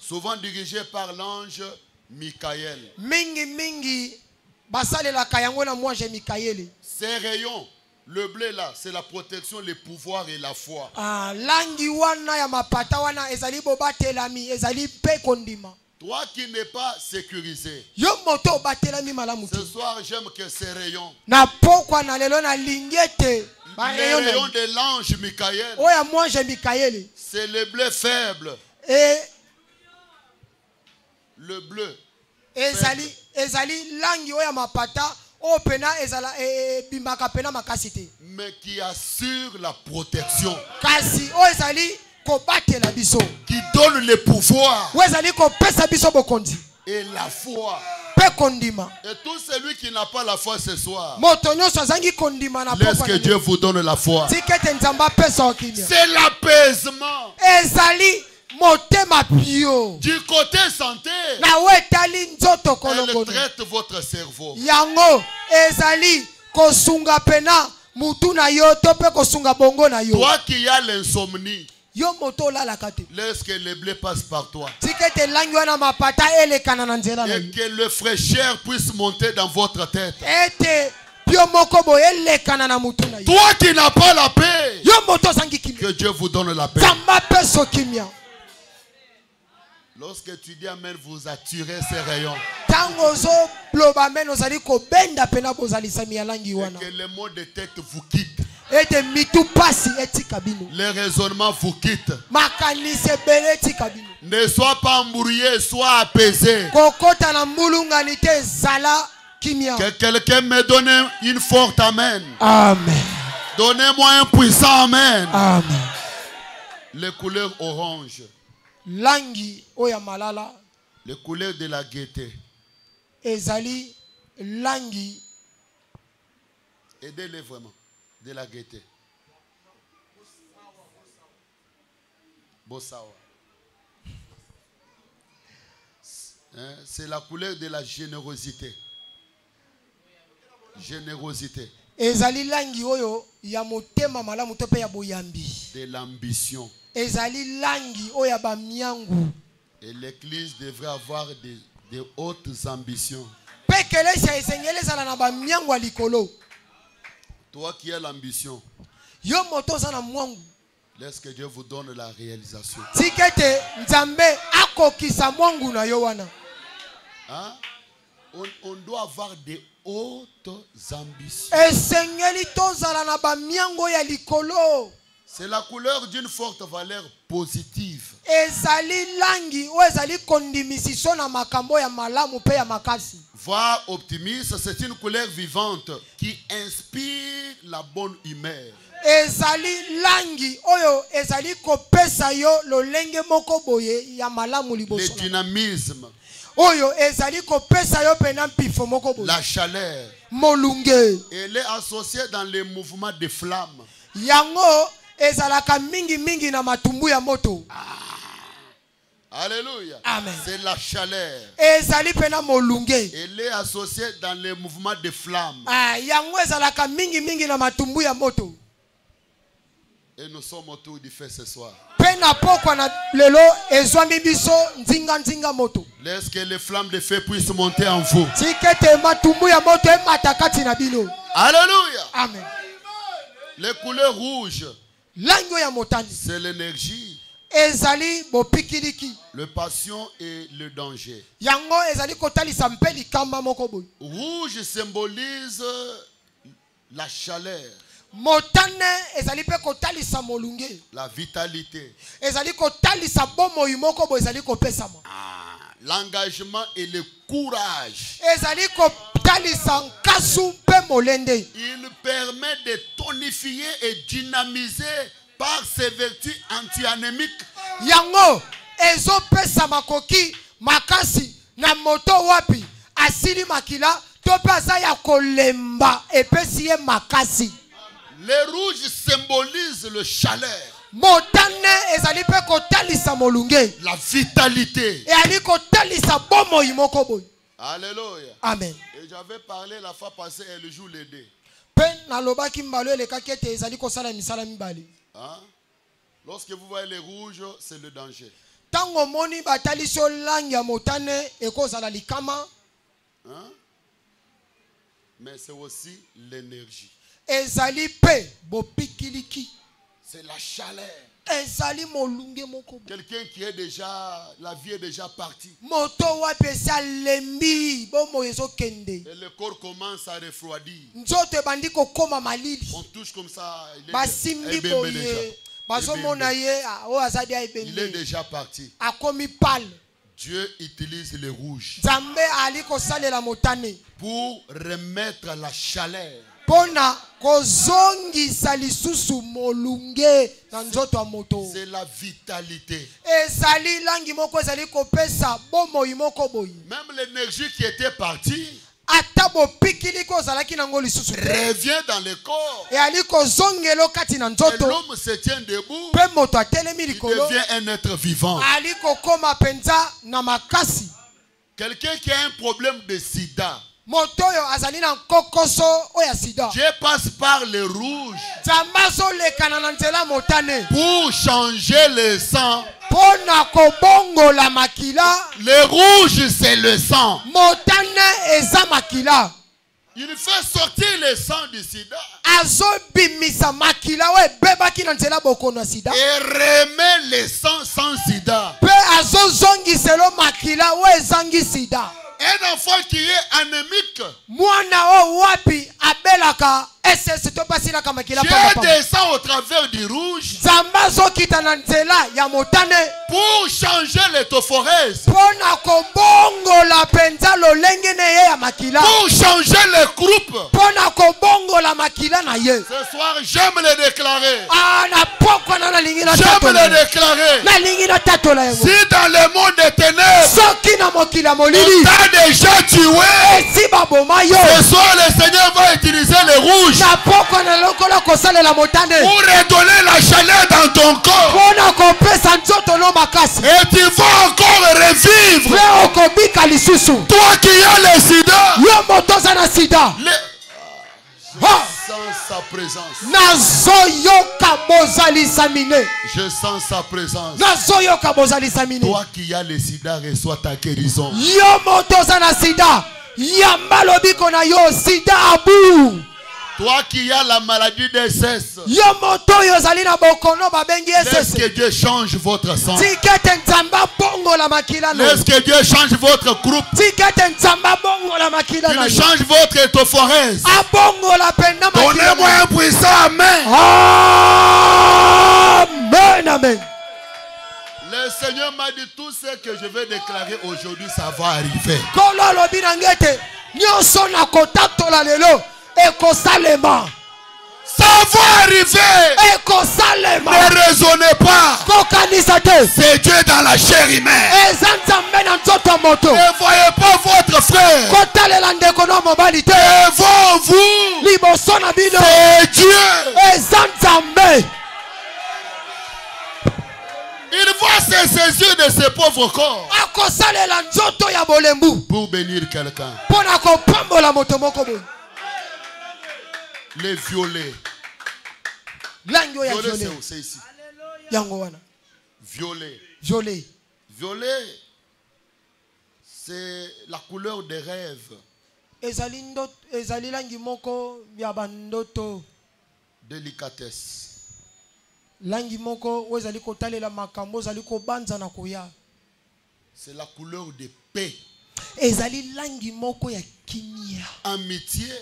souvent dirigées par l'ange Michael. Ces rayons, le bleu là, c'est la protection, le pouvoir et la foi. Toi qui n'es pas sécurisé, ce soir j'aime que ces rayons, les rayons de l'ange Michael, c'est le bleu faible. Le bleu mais qui assure la protection, qui donne le pouvoir et la foi. Et tout celui qui n'a pas la foi ce soir, laisse que Dieu vous donne la foi. C'est l'apaisement. Du côté santé, elle traite votre cerveau. Toi qui as l'insomnie, laisse que le blé passe par toi. Et que le fraîcheur puisse monter dans votre tête. Toi qui n'as pas la paix, que Dieu vous donne la paix. Lorsque tu dis Amen, vous attirez ces rayons. Et que les maux de tête vous quittent. Les raisonnements vous quittent. Ne sois pas embrouillé, sois apaisé. Que quelqu'un me donne une forte Amen. Amen. Donnez-moi un puissant Amen. Amen. Les couleurs orange. Langi oya malala. Les couleurs de la gaieté. Ezali langi. Aidez-les vraiment. De la gaieté. Bossawa. C'est la couleur de la générosité. Générosité. Ezali langi oyo ya motema malamu tope ya boyambi. De l'ambition. Ezali langi oya ba miangu. Et l'église devrait avoir de hautes ambitions. Pekelesha esengele sala na ba miangu alikolo. Toi qui as l'ambition, yo moto sana mwangu. Laisse que Dieu vous donne la réalisation. Tikete nzambe akokisa mwangu na yo wana. Hein? On doit avoir des hautes ambitions. C'est la couleur d'une forte valeur positive. Voir optimiste, c'est une couleur vivante qui inspire la bonne humeur. Le dynamisme. La chaleur. Elle est associée dans les mouvements de flammes. Alléluia. Amen. C'est la chaleur. Elle est associée dans les mouvements de flammes. Et nous sommes autour du feu ce soir. Laisse que les flammes de feu puissent monter en vous. Alléluia. Amen. Les couleurs rouges, c'est l'énergie, le passion et le danger. Rouge symbolise la chaleur, la vitalité, l'engagement et le courage. Il permet de tonifier et dynamiser par ses vertus anti-anémiques. Yango ezopesa makoki makasi na moto wapi asili makila topaza ya kolemba epesi ye makasi. Les rouges symbolisent le chaleur, motane ezali pe kotalisa molunge, la vitalité. E ali kotalisa bomo imoko boy. Alléluia. Amen. Et j'avais parlé la fois passée, elle joue les deux. Pen na lobaki mbalo eleka kete ezali kosala misala mibali. Hein? Lorsque vous voyez les rouges, c'est le danger. Tango moni bataliso langi ya motane ekozala likama. Hein? Mais c'est aussi l'énergie. Ezali pe bopikiliki. C'est la chaleur. Ezali molunge moko. Quelqu'un qui est déjà, la vie est déjà partie. Moto wapesa lembi bomo ezokende. Et le corps commence à refroidir. Nzoto bandiko koma malili. On touche comme ça. Basimbi boye. Bazomona ye o azadi aibembe. Il est déjà parti. Akomi pâle. Dieu utilise les rouges. Zambe aliko salela motane. Pour remettre la chaleur. Pona kozongisa lisusu molunge na nzoto ya moto. C'est la vitalité. Ezali langi moko ezali kopesa bomo imoko boyi. Même l'énergie qui était partie atabo pikili kozalaki nango lisusu revient dans le corps. E ali kozongelo kati na nzoto. L'homme se tient debout. Pe moto atelemi Il likolo. devient un être vivant. Ali kokoma penza na makasi. Quelqu'un qui a un problème de sida. Motoyo azali na kokoso oya sida. Dieu passe par le rouge Zamazo le kanana nzela motane. pour changer le sang. Pona kobongo la makila. Le rouge c'est le sang. Motane eza makila. Il fait sortir le sang du sida. Azo bimisa makila we bebaki na nzela bokono sida. Et remet le sang sans sida. Pe azo zongi selo makila we zangi sida. Un enfant qui est anémique. Mwana o wapi abelaka SS to pasila kama kila papa. Dieu descend au travers du rouge. Zambazo kitana nzela ya motane. Pour changer l'étophorèse. Pona kobongo la penza lolenge ne ye ya makila. Pour changer le groupe. Pona kobongo la makila na ye. Ce soir, j'aime le déclarer. Ah na poko na lingi na J'aime tatola. le déclarer. Na lingi na tatola yango. Si dans le monde des ténèbres, Soki na mokila molili. on t'a déjà tué. Si baboma yo. Ce soir, le Seigneur va utiliser le rouge Na poko na lokola kosala la motane. pour redonner la chaleur dans ton corps. Pona kopesa nzoto no makasi. Et tu vas encore revivre. Leo kobika lisusu. Toi qui as le sida. Yo moto za na sida. Je sens sa présence. Nazoyoka bozalisa mine. Je sens sa présence. Nazoyoka bozalisa mine. Toi qui as le sida, reçois ta guérison. Yo moto za na sida. Yamba lobiko na yo sida abu. Toi qui as la maladie des SS. Yo moto yo zali na bokono babengi Laisse SS. que Dieu change votre sang. Tikete nzamba bongo la makila no. Laisse que Dieu change votre groupe. Tikete nzamba bongo la makila na. Il change votre étophorèse. Abongo la penda makila. Donnez-moi un puissant amen. Amen, amen. Le Seigneur m'a dit tout ce que je vais déclarer aujourd'hui, ça va arriver. Kolo lobi nangete. Nyonso na kotatola lelo. Ekosalema. Ça va arriver. Ekosalema. Ne raisonnez pas. Kokanisa te. C'est Dieu dans la chair humaine. Ezanzambe na nzoto moto. Ne voyez pas votre frère Kotalela ndeko no mobali te. devant vous. Liboso na bino. C'est Dieu. Ezanzambe. Il va se saisir de ce pauvre corps Akosalela nzoto ya bolembu. pour bénir quelqu'un. Pona kopambola moto moko boy. Les violer, Violet, c'est ici. Violet. Violet. Violet, c'est la couleur des rêves. Ezali langi moko ya bandoto. Délicatesse. Langi moko ezali kotalela makambo ezali kobanza na koya. C'est la couleur de paix. Ezali langi moko ya kimia. Amitié.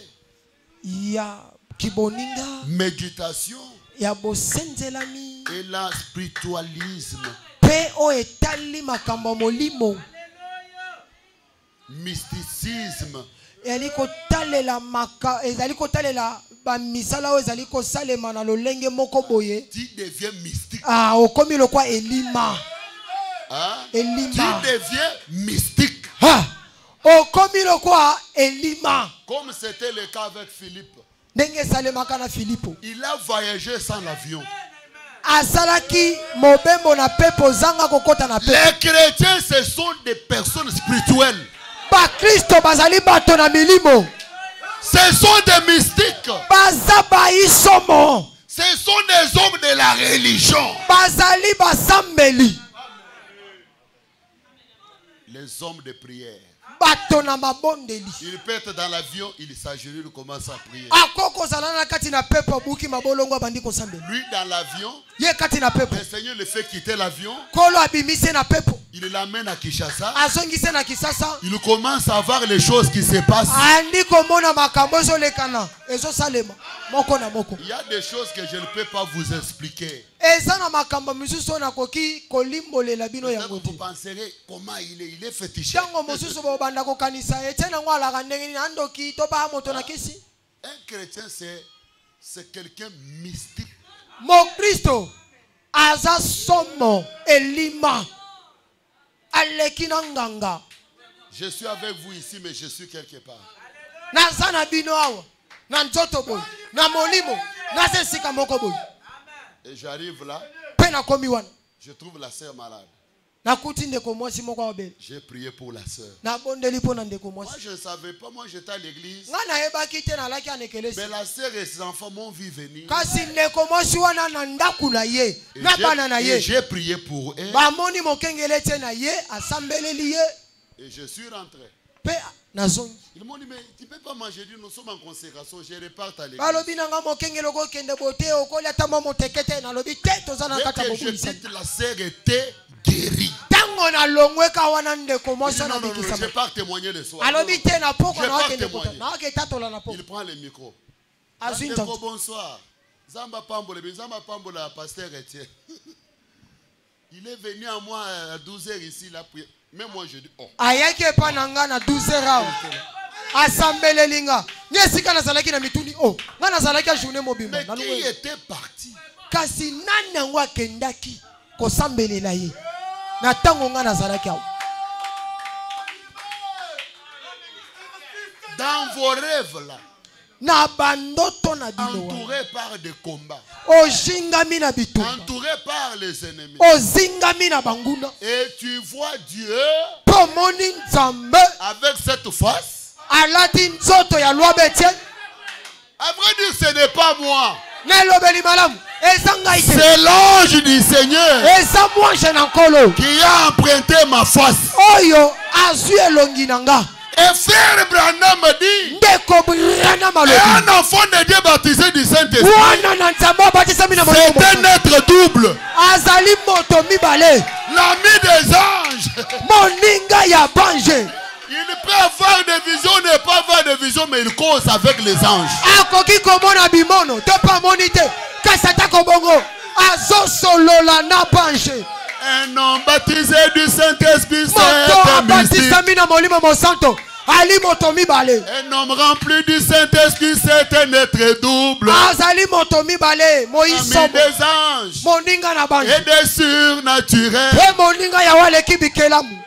Ya kiboninga. Méditation. Ya bosenzelami. Et la spiritualisme. Pe o etali makambo molimo. Mysticisme. Ezali kotalela ba misala o ezali ko salema na lolenge moko boye. Tu deviens mystique. Ah, okomi lokwa elima. Hein? Elima. Tu deviens mystique. Ah, okomi lokwa elima. Comme c'était le cas avec Philippe. Ndenge salemaka na Philippe. Il a voyagé sans l'avion. Asalaki mobembo na pepo zanga kokota na pepo. Les chrétiens, ce sont des personnes spirituelles. Ba Kristo bazali bato na milimo. Ce sont des mystiques. Baza ba isomo. Ce sont des hommes de la religion. Bazali basambeli. Les hommes de prière. Bato na mabondeli. Il peut être dans l'avion, il s'agenouille, il commence à prier. Akoko zalana kati na pepo buki mabolongo bandi ko sambeli. Lui dans l'avion, Ye kati na pepo. le Seigneur le fait quitter l'avion. Kolo abimise na pepo. Il l'amène à Kinshasa. Azongise na Kisasa. Il commence à voir les choses qui se passent. Andi komona makambo ezolekana. Ezo salema. Moko na moko. Il y a des choses que je ne peux pas vous expliquer. Eza na makambo misusu na koki kolimbolela bino yango Vous te. penserez comment il est fétiché. Tango mosusu bo banda ko kanisa etena ngwala ka ndenge ni andoki to ba moto na kisi. Un chrétien, c'est quelqu'un mystique. Mo Kristo aza somo elima. Aleki na nganga. Je suis avec vous ici, mais je suis quelque part. Naza na bino awa. Na nzoto boy. Na molimo. Na sesika moko boy. Et j'arrive là, Pe na komi wana. je trouve la sœur malade. Nakuti ndeko mwasi moko abeli. J'ai prié pour la sœur. Na bondeli po na ndeko Moi, mwasi. je ne savais pas, moi j'étais à l'église. Nga na yebaki te na laki anekelesi. Mais la sœur et ses enfants m'ont vu venir. Kasi ndeko mwasi wana na ndaku na ye. Et Na bana na et ye. j'ai prié pour eux. Bamoni mokengele te na ye asambeleli ye. Et je suis rentré. Pe nazongi. Ils m'ont dit, mais tu ne peux pas manger. Nous sommes en consécration. Je repars à l'église. Balobi na nga mokengele ko kende bote okoli ata mwa motekete na lobi te toza na Dès kata que je bobulisa. quitte, la sœur était guérie. Tango na longweka wana ndeko Il mwasi dit, na non, non, non, je bikisa. ne vais pas témoigner le soir. Alobi te na poko Je na vais wakende pas kota. témoigner. Na waketatola na poko. Il prend le micro. Azwi Ndeko, nzanzo. bonsoir. Zamba Pambola, pasteur Etienne. Il est venu à moi à 12h ici, là. Même moi, je dis, oh. Ayaki epa na nga na 12h awa. Asambeleli nga. Nyesika nazalaki na mituni. Oh, nga nazalaki a journée mobimba. Mais qui était parti? Kasi nani yango akendaki kosambelela ye. Na tango nga nazalaki awa. Dans vos rêves, là. Na bandoto na bino. Entouré par des combats. Ozingami na bitumba. Entouré par les ennemis. Ozingami na banguna. Et tu vois Dieu Pomoni nzambe. avec cette face. Alati nzoto ya loi betien. À vrai dire, ce n'est pas moi. Nelobeli malamu. Eza ngai te. C'est l'ange du Seigneur Eza mwanche na nkolo. qui a emprunté ma face. Oyo azwi elongi na nga. Et frère Branham me dit, Ndeko brana et malobi. un enfant de Dieu baptisé du Saint-Esprit, Wana na nzambe abatisami na molimo. c'est un être double. Azali moto mibale. L'ami des anges. Moninga ya banje. Il peut avoir des visions, ne pas avoir de visions, mais il cause avec les anges. Akoki komona bimono. Te pa monite. Kasata kobongo. Azo solola na banje. Un homme baptisé du Saint-Esprit, c'est Moto un mystique. abatisami na molimo mosanto. Ali moto mibale. Un homme rempli du Saint-Esprit, c'est un être double. Azali moto mibale. Moïse Ami des anges moninga na banje. et des surnaturels. Pe moninga ya wale kibikelamu.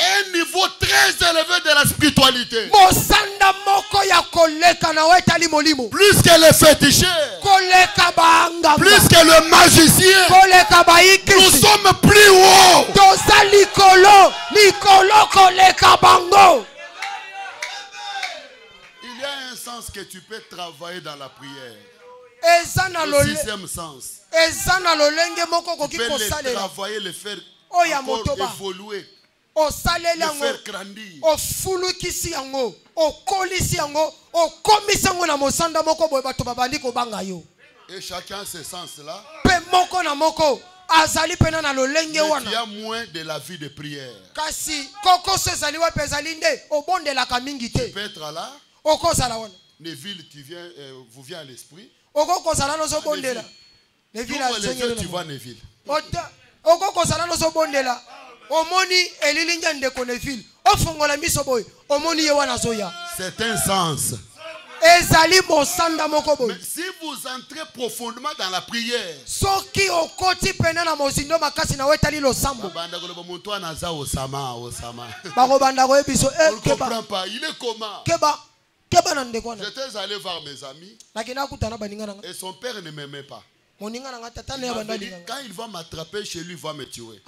Un niveau très élevé de la spiritualité. Mosanda moko ya koleka na wetali molimo. Plus que le féticheur, Koleka banga. plus que le magicien, Koleka nous baikisi. sommes plus haut. Toza likolo. Likolo koleka bango. Il y a que tu peux travailler dans la prière. Le sixième sens. Tu peux les travailler, les faire encore évoluer. Le faire grandir. Et chacun ce sens-là. Mais tu as moins de la vie de prière. Tu peux être là. Neville, vous vient à l'esprit. Neville. Tu vois Neville. C'est un sens. Mais si vous entrez profondément dans la prière, on ne comprend pas. Il est comment? J'étais allé voir mes amis et son père ne m'aimait pas. Il m'avait dit, quand il va m'attraper chez lui, il va me tuer.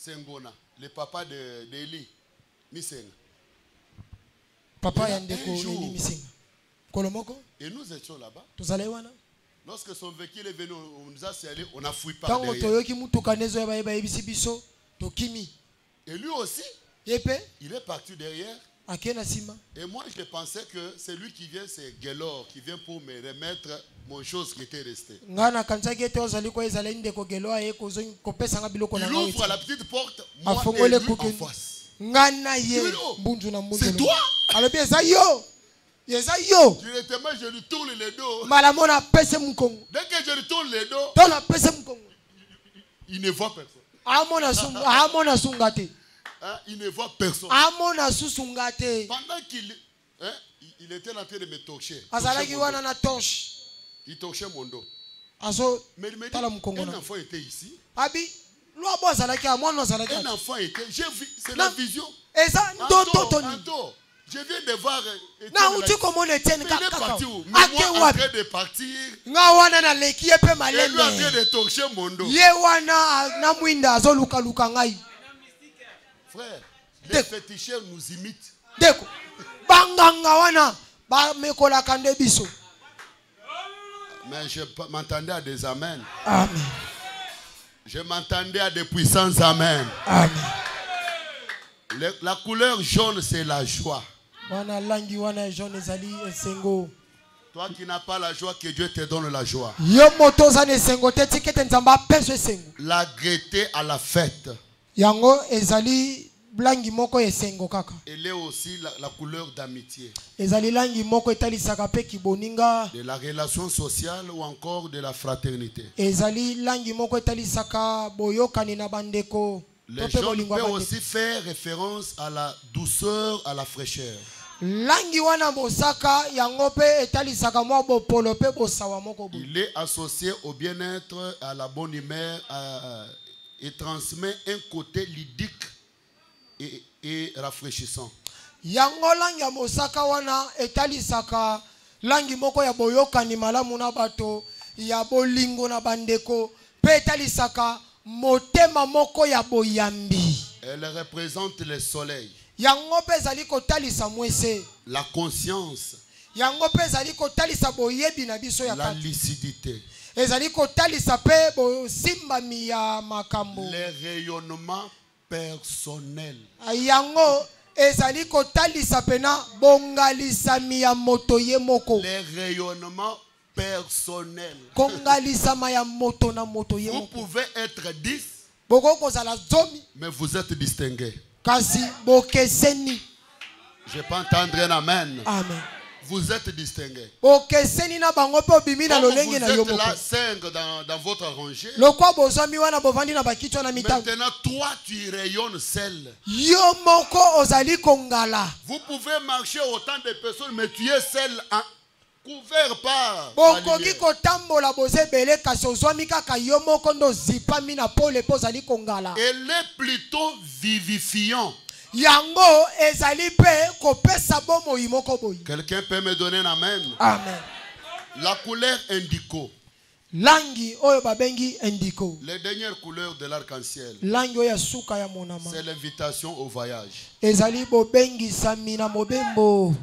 Sengona, le papa d'Eli, Misenga. Papa et nous étions là-bas. Lorsque son véhicule est venu, on nous a serré, on a fouillé par derrière. Et lui aussi, il est parti derrière. Et moi, je pensais que c'est lui qui vient, c'est Gelor, qui vient pour me remettre mon chose qui était restée. Il ouvre la petite porte, moi et lui en face. C'est toi? Directement, je lui tourne le dos. Dès que je lui tourne le dos, il ne voit personne. Il ne voit personne. Pendant qu'il était en train de me torcher, il torchait mon dos. Mais il me dit, un enfant était ici. Un enfant était, j'ai vu, c'est la vision. Anto, je viens de voir. Il est parti où? Mais moi en train de partir. Et lui en train de torcher mon dos. Frère, les féticheurs nous imitent. Mais je m'entendais à des amens. Amen. Je m'entendais à des puissances amen. Amen. La couleur jaune, c'est la joie. Toi qui n'as pas la joie, que Dieu te donne la joie. La gaieté à la fête. Elle est aussi la couleur d'amitié. De la relation sociale ou encore de la fraternité. Les jeunes peuvent aussi faire référence à la douceur, à la fraîcheur. Il est associé au bien-être, à la bonne humeur et transmet un côté ludique et rafraîchissant. Elle représente le soleil, la conscience, la lucidité, le rayonnement personnel. Le rayonnement personnel. Vous pouvez être 10, mais vous êtes distingué. Je ne vais pas entendre un amen. Amen. Vous êtes distingué. Comme vous êtes là 5 dans votre rangée. Maintenant, toi, tu rayonnes seul. Vous pouvez marcher autant de personnes, mais tu es seul, couvert par la lumière. Elle est plutôt vivifiant. Quelqu'un peut me donner un amen? Amen. La couleur indigo. langi oyo babengi indigo. Les dernières couleurs de l'arc-en-ciel, Langi oyo suka ya monama. c'est l'invitation au voyage. Ezali bobengi samina mobembo.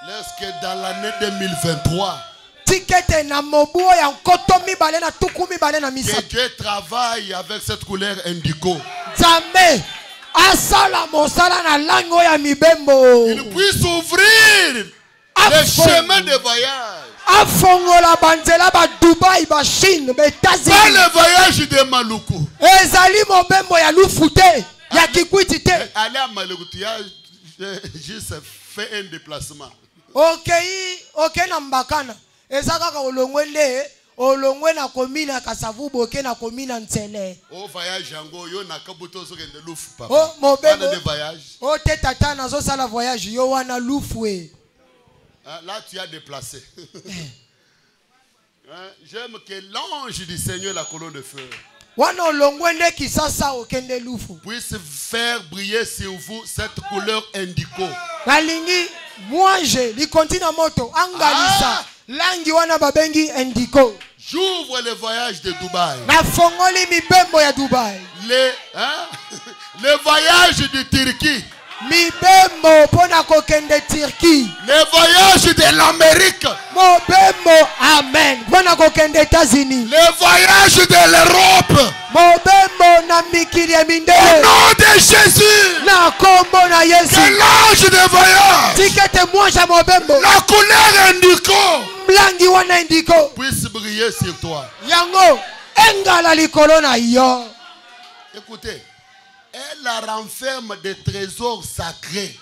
Lorsque dans l'année 2023, Tikete na mobu ya nkotomi bale na tukumi bale na misa. que Dieu travaille avec cette couleur indigo. Zambe asala mosala na langi oyo ya mibembo. Il puisse ouvrir les chemins de voyage. Afongola banzela ba Dubai ba Chine ba États-Unis. Pas le voyage de Maluku. Ezali mobembo ya lufute ya kikwiti te. Aller à Maluku, tu as juste fait un déplacement. Okay na mbakana. Ezaka olongwe nde olongwe na komina kasavu boke na komina ntsele. Au voyage yango yo na kabuto so kende lufu papa. Oh mobembo. Pas de voyage. O te tata na zo sala voyage yo wana lufwe. Là tu as déplacé. J'aime que l'ange du Seigneur, la colonne de feu, puisse faire briller sur vous cette couleur indigo. J'ouvre le voyage de Dubaï. Le voyage de Turquie. Le voyage de l'Amérique. Amen. Le voyage de l'Europe. Au nom de Jésus. Que l'ange de voyage, la couleur indigo, puisse briller sur toi. Écoutez, elle renferme des trésors sacrés.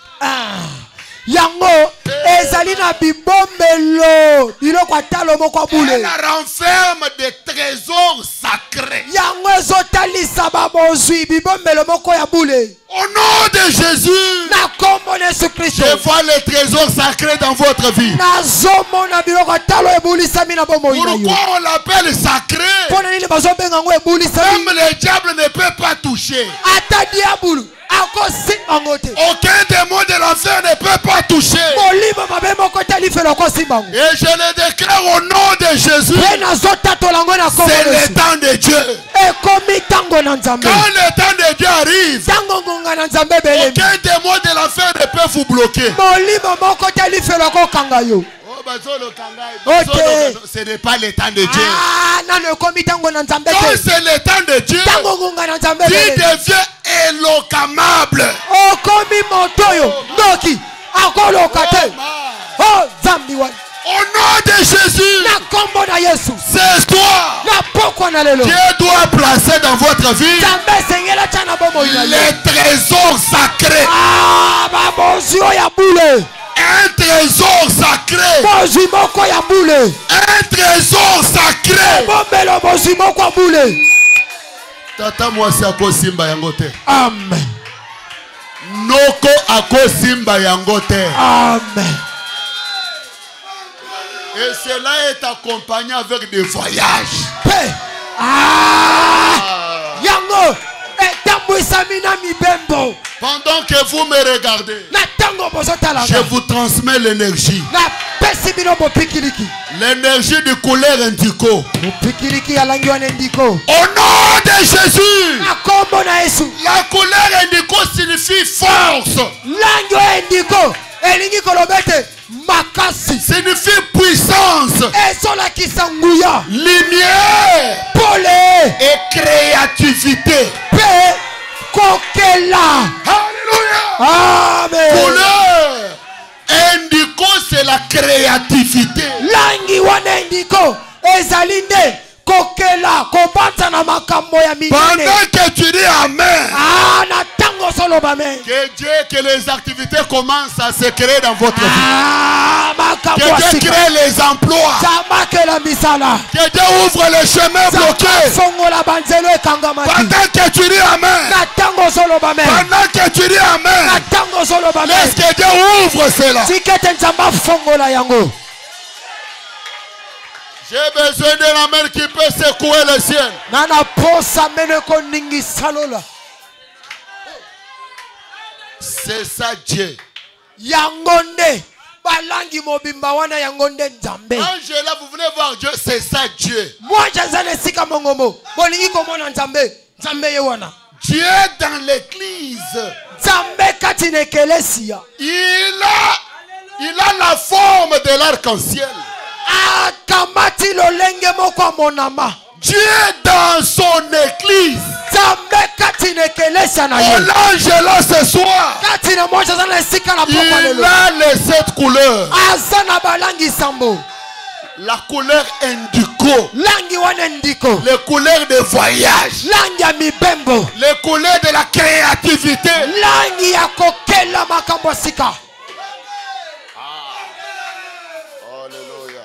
Yango ezali na bibombelo biloko atalo moko abule. Elle renferme des trésors sacrés. Yango ezotalisa babozwi bibombelo moko ya bule. Au nom de Jésus, na kombo na Yesu Kristo, je vois les trésors sacrés dans votre vie. Nazomona biloko atalo ebulisami na bomoi na yo. Pourquoi on l'appelle sacré? Pona nini bazobenga ngo ebulisami? Même le diable ne peut pas toucher. Ata diabulu aucun démon de l'enfer ne peut pas toucher. Et je le déclare au nom de Jésus. C'est le temps de Dieu. Quand le temps de Dieu arrive, aucun démon de l'enfer ne peut vous bloquer. Ce n'est pas le temps de Dieu. Quand c'est le temps de Dieu, tu deviens éloquamable. Au nom de Jésus, c'est toi. Dieu doit placer dans votre vie les trésors sacrés. Un trésor sacré. Un trésor sacré. Tata mwasi ako simba yangote. Amen. Noko ako simba yangote. Amen. Et cela est accompagné avec des voyages. Yango. Pendant que vous me regardez, je vous transmets l'énergie. L'énergie de couleur indigo. Au nom de Jésus. La couleur indigo signifie force. Signifie puissance, lumière et créativité. Alléluia. Amen. Couleur indigo, c'est la créativité. Langi wana indigo ezalinde kokela kobata na makambo ya minene. Pendant que tu dis amen, na tango solo amen. Que Dieu, que les activités commencent à se créer dans votre vie. Que Dieu crée les emplois. Que Dieu ouvre les chemins bloqués. Pendant que tu dis amen. Pendant que tu dis amen. Laisse que Dieu ouvre cela. J'ai besoin de la main qui peut secouer le ciel. C'est ça Dieu. Yangonde balangi mobimba wana yango nde nzambe. Angela, vous voulez voir Dieu, c'est ça Dieu. Moi jazana sika mongomo bolingi komona nzambe nzambe ye wana. Dieu dans l'église. Nzambe kati na ekelesia. Il a la forme de l'arc-en-ciel. Akamati lolenge moko monama. Dieu dans son église. Nzambe kati na ekelesia na ye. Oh l'Angela ce soir. Kati na moja zana sika na pokwa lelo. Il a les 7 couleurs. Azana balangi sambo. La couleur indigo. Langi wana indigo. Les couleurs de voyage. Langi ya mibembo. Les couleurs de la créativité. Langi ya kokela makambo sika. Alléluia.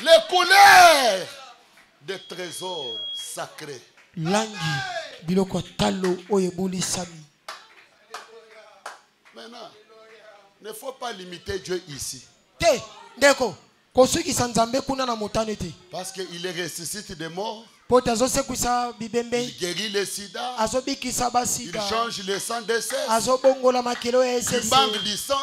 Les couleurs des trésors sacrés. Langi biloko talo oyebuli sami. Maintenant, il ne faut pas limiter Dieu ici. Te ndeko kosuki sanzambe kuna na motane te. Parce qu'il ressuscite des morts. Pote azosekwisa bibembe. Il guérit le sida. Azobikisa Il basida. change le sang des selles. Azobongola makelo ya Il SS. manque du sang.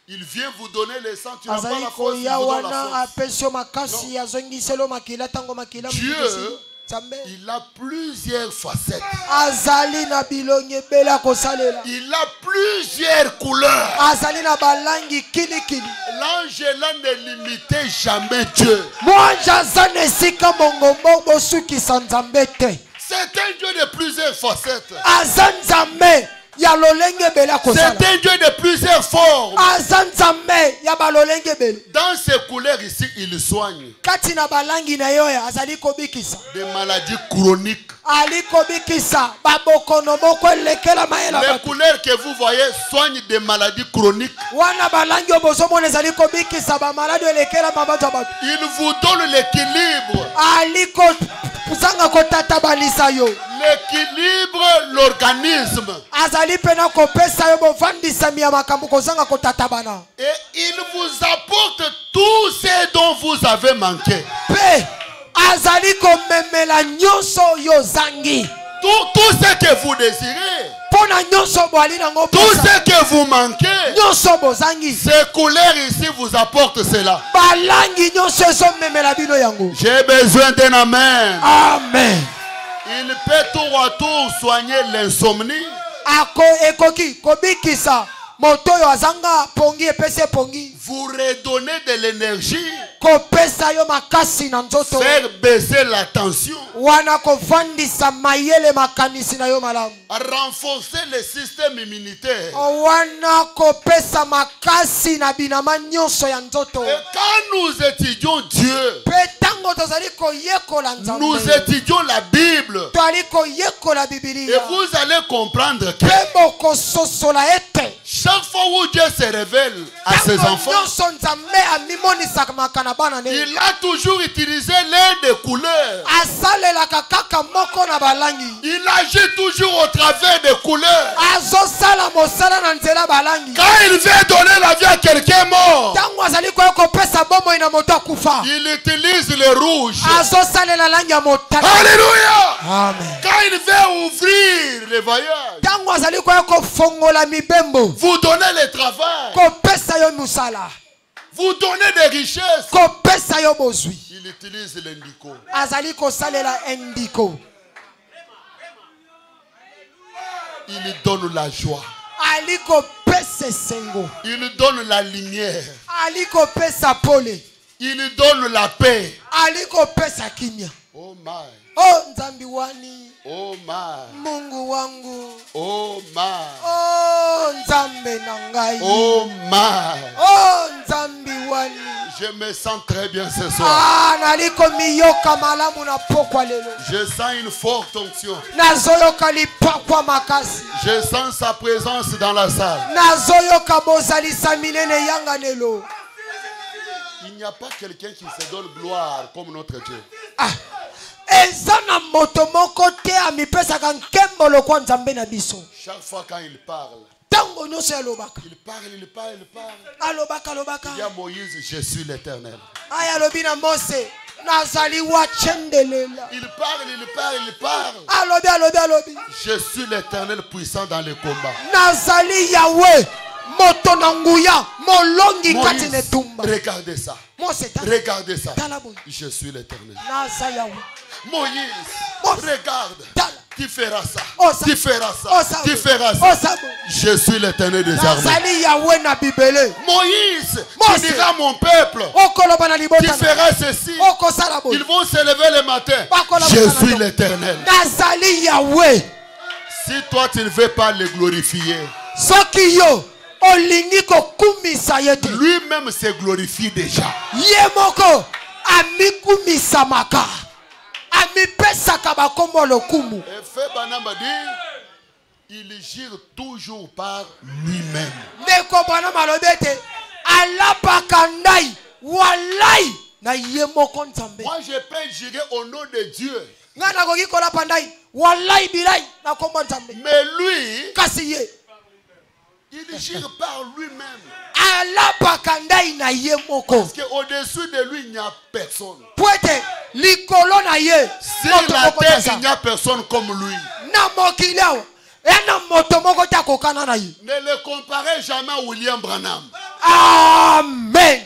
Il vient vous donner le sang. Tu n'as pas Azali la force. Il koya vous donne la wana force. apesio makasi azongiselo makila tango makila. Dieu, Nzambe il a plusieurs facettes. azali na bilonge bela kosalela. Il a plusieurs couleurs. Azali na balangi kilikili. L'Angela ne limitait jamais Dieu. Mwanja zane sika mongombo bosuki sanzambe te. C'est un Dieu de plusieurs facettes. Azanzambe ya lolenge bela kosala. C'est un Dieu de plusieurs formes. Azanzambe ya balolenge bela. Dans ces couleurs ici, il soigne Kati na balangi na yo ya azali kobikisa. des maladies chroniques. Ali kobikisa babokono moko elekela mayela Les bato. couleurs que vous voyez soignent des maladies chroniques. Wana balangi obosomona ezali kobikisa ba maladi elekela mabato bato. Il vous donne l'équilibre. Ali ko kusanga kotata balisa yo. L'équilibre, l'organisme. Azali pena kopesa yo bovandisa miya makambo kozanga kotata bana. Et il vous apporte tout ce dont vous avez manqué. Pe azali komemela nyonso yo zangi. Tout ce que vous désirez. Pona nyonso boali nango Tout posa. ce que vous manquez. Nyonso bozangi. Ces couleurs ici vous apportent cela. Balangi nyonso so memela bino yango. J'ai besoin d'un amen. Amen. Il peut tour à tour soigner l'insomnie. Ako ekoki kobikisa motoyo azanga pongi epese pongi. Vous redonner de l'énergie. Kopesa yo makasi na nzoto. Faire baisser la tension. Wana kovandisa mayele makanisi na yo malamu. Renforcer le système immunitaire. Wana kopesa makasi na binama nyonso ya nzoto. Et quand nous étudions Dieu, Petango tozali koyekola nzambe. nous étudions la Bible. Twali koyekola Et Biblia. vous allez comprendre que Pebo kososola ete. chaque fois où Dieu se révèle à ses enfants, Nyonso nzambe amimonisaka makana bana ne. il a toujours utilisé l'un des couleurs. Asalelaka kaka moko na balangi. Il agit toujours au travers des couleurs. Azosala mosala na nzela balangi. Quand il veut donner la vie à quelqu'un mort, Tango azali kopesa bomo ina moto akufa. il utilise le rouge. Azosalela langi ya motane. Alléluia. Amen. Quand il veut ouvrir les voyages, Tango azali kofongola mibembo. vous donnez le travail, Kopesa yo musala. vous donnez des richesses, Kopesa yo bozwi. il utilise l'indigo. Azali kosalela endiko. Il donne la joie. Ali kopesa sengo. Il donne la lumière. Ali kopesa pole. Il donne la paix. Ali kopesa kimya. Oh my. Oh nzambi wani. Oh my. Mungu wangu. Oh my. Oh nzambe nangai. Oh my. Oh nzambi wani. Je me sens très bien ce soir. Ah naliko miyoka malamu na pokwa lelo. Je sens une forte onction. Nazoyoka lipakwa makasi. Je sens sa présence dans la salle. Nazoyoka bozalisa minene yanga lelo. Il n'y a pas quelqu'un qui se donne gloire comme notre Dieu. Ah. Ezana moto moko te amipesaka nkembo lokwa nzambe na biso. Chaque fois quand il parle, Tango nyonso alobaka. il parle. Alobaka. Il y a Moïse, je suis l'Éternel. Aya lobi na Mose. Il parle. Je suis l'Éternel puissant dans les combats. Moïse, regardez ça. Regardez ça. Je suis l'Éternel. Moïse, regarde. Tu feras ça. Tu feras ça. Tu feras ça. Je suis l'Éternel des armées. Moïse, tu diras mon peuple. Tu feras ceci. Ils vont se lever le matin. Je suis l'Éternel. Si toi tu ne veux pas le glorifier, lui-même se glorifie déjà. Il gire toujours par lui-même. Moi je peux girer au nom de Dieu. Mais lui, il gire par lui-même. Parce qu'au-dessus de lui, il n'y a personne. Sur la terre, il n'y a personne comme lui. Ne le comparez jamais à William Branham. Amen.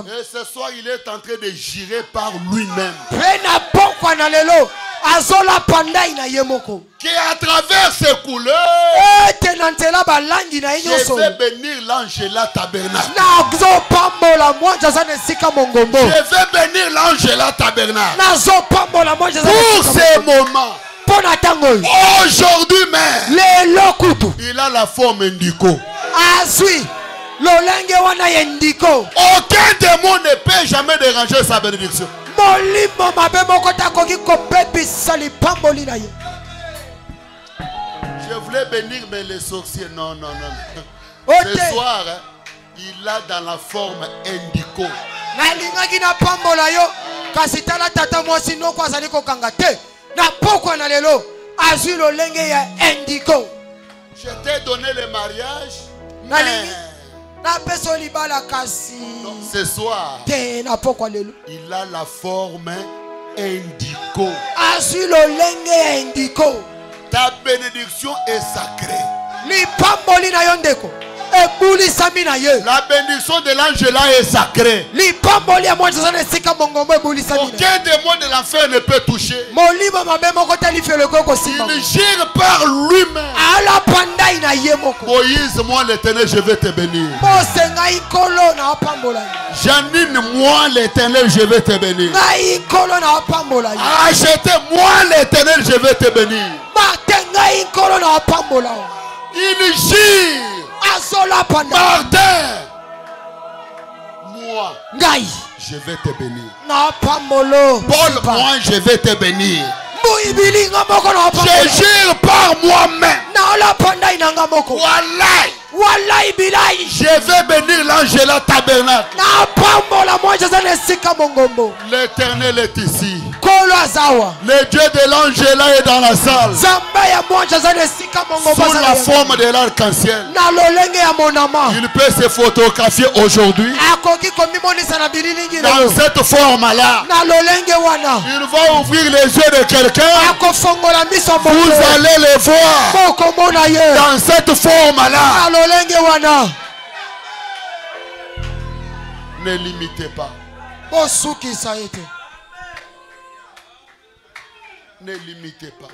Et ce soir, il est en train de girer par lui-même. Qui à travers ses couleurs, je vais bénir l'Angela Tabernacle. Je vais bénir l'Angela Tabernacle. Pour ces moments. Aujourd'hui même, il a la forme indico. Aucun démon ne peut jamais déranger sa bénédiction. Je voulais bénir, mais les sorciers, non. Ce soir, il a dans la forme indico. Je t'ai donné le mariage. Ce soir, il a la forme indico. Ta bénédiction est sacrée. La bénédiction de l'Angela est sacrée. Aucun démon de l'enfer ne peut toucher. Il gire par lui-même. Moïse, moi l'Éternel, je vais te bénir. Janine, moi l'Éternel, je vais te bénir. Achetez, moi l'Éternel, je vais te bénir. Il gire. Martin, moi, je vais te bénir. Paul, moi, je vais te bénir. Je gire par moi-même. Je vais bénir l'Angela Tabernacle. L'Éternel est ici. Le Dieu de l'Angela est dans la salle. Sous la forme de l'arc-en-ciel. Il peut se photographier aujourd'hui. Dans cette forme-là. Il va ouvrir les yeux de quelqu'un. Vous allez le voir. Dans cette forme-là. Ne limitez pas. Ne limitez pas.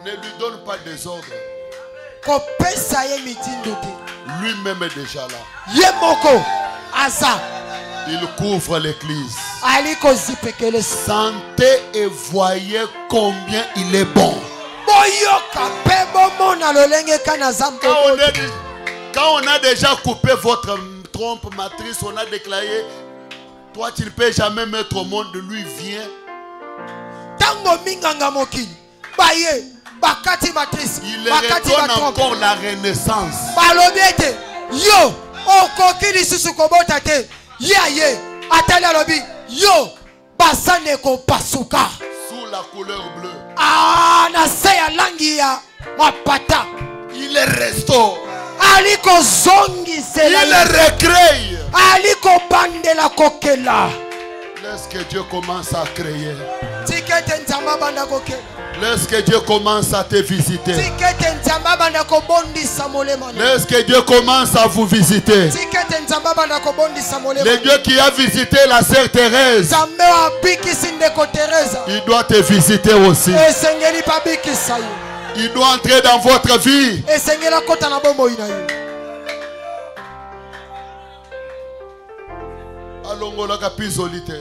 Ne lui donne pas des ordres. Lui-même est déjà là. Il couvre l'église. Sentez et voyez combien il est bon. Quand on a déjà coupé votre trompe matrice, on a déclaré, toi tu ne peux jamais mettre au monde, lui vient. Il redonne encore la renaissance. Sous la couleur bleue. Il est restauré. aliko zongisela il recrée. aliko bandela kokela. Laisse que Dieu commence à créer. Tikete nzamba banda kokela. Laisse que Dieu commence à te visiter. Tikete nzamba banda kobondisa molema. Laisse que Dieu commence à vous visiter. Tikete nzamba banda kobondisa molema. Le Dieu qui a visité la sœur Thérèse, Zambe wa bikisi ndeko Teresa. il doit te visiter aussi. Esengeli pa bikisa yo. Il doit entrer dans votre vie. Esengela kota na bomoi na yo. Alongola ka pizolite.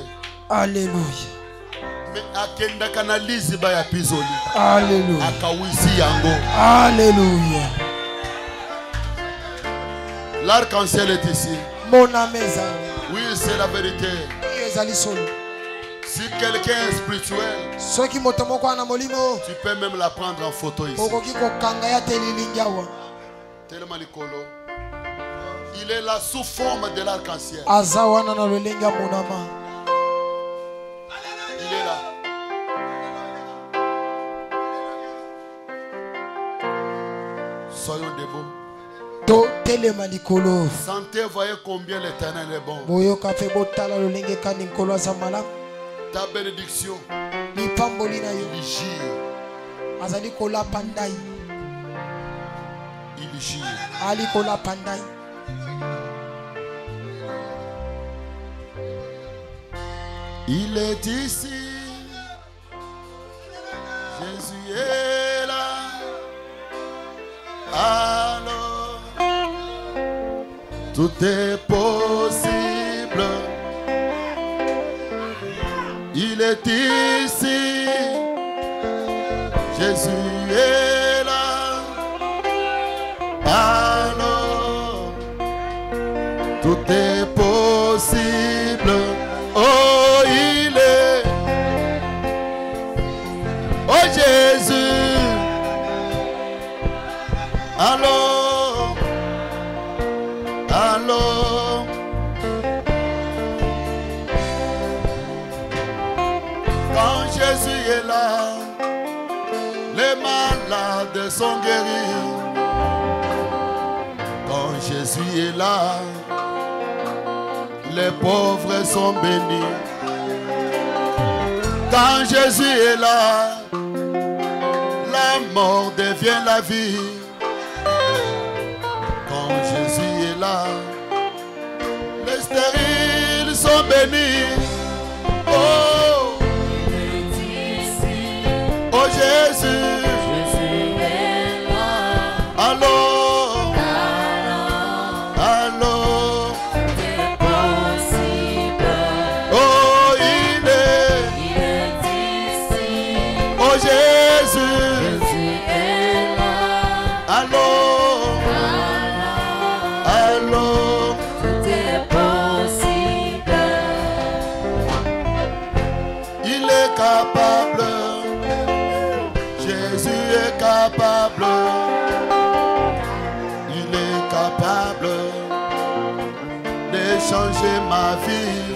Alléluia. Mais akenda kanalizi ba ya pizoli. Alléluia. Akawisi yango. Alléluia. L'arc-en-ciel est ici. Mon ameza. Oui, c'est la vérité. Ezali solo. Si quelqu'un est spirituel, Soki moto moko ana molimo. tu peux même la prendre en photo ici. Okoki kokanga ya telilingia wa. Tellement likolo. Il est là sous forme de l'arc-en-ciel. Azawana na lolenga monama. Il est là. Soyons debout. To telema likolo. Sentez, voyez combien l'Éternel est bon. Boyoka fe botala lolenge kani nkolo azamala. Ta bénédiction, Lipamboli na yo. il gire. Azali kola pandai. Il gire. Ali kola pandai. Il est ici. Jésus est là. Alors, tout est possible. Il est ici. Jésus est là. Alors, tout est possible. Oh, il est. Oh, Jésus. Allô. Allô. Quand Jésus est là, les malades sont guéris. Quand Jésus est là, les pauvres sont bénis. Quand Jésus est là, la mort devient la vie. Quand Jésus est là, les stériles sont bénis. Oh, oh Jésus, allô. Il est capable de changer ma vie.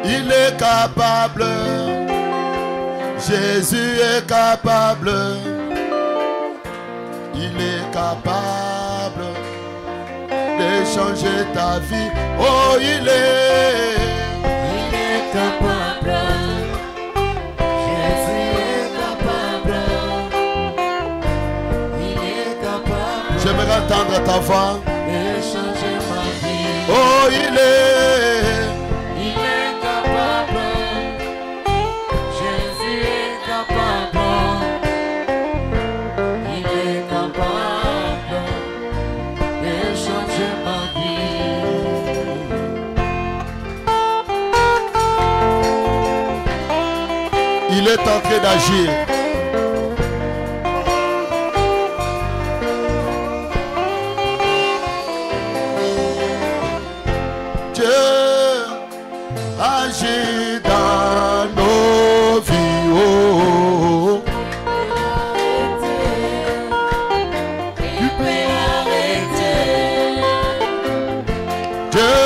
Il est capable. Jésus est capable. Il est capable de changer ta vie. Oh, il est capable. J'aimerais entendre ta voix. De changer ma vie. Oh, il est capable. Jésus est capable. Il est capable de changer ma vie. Il est en train d'agir. Agis dans nos vies. Oh. Tu peux l'arrêter. Dieu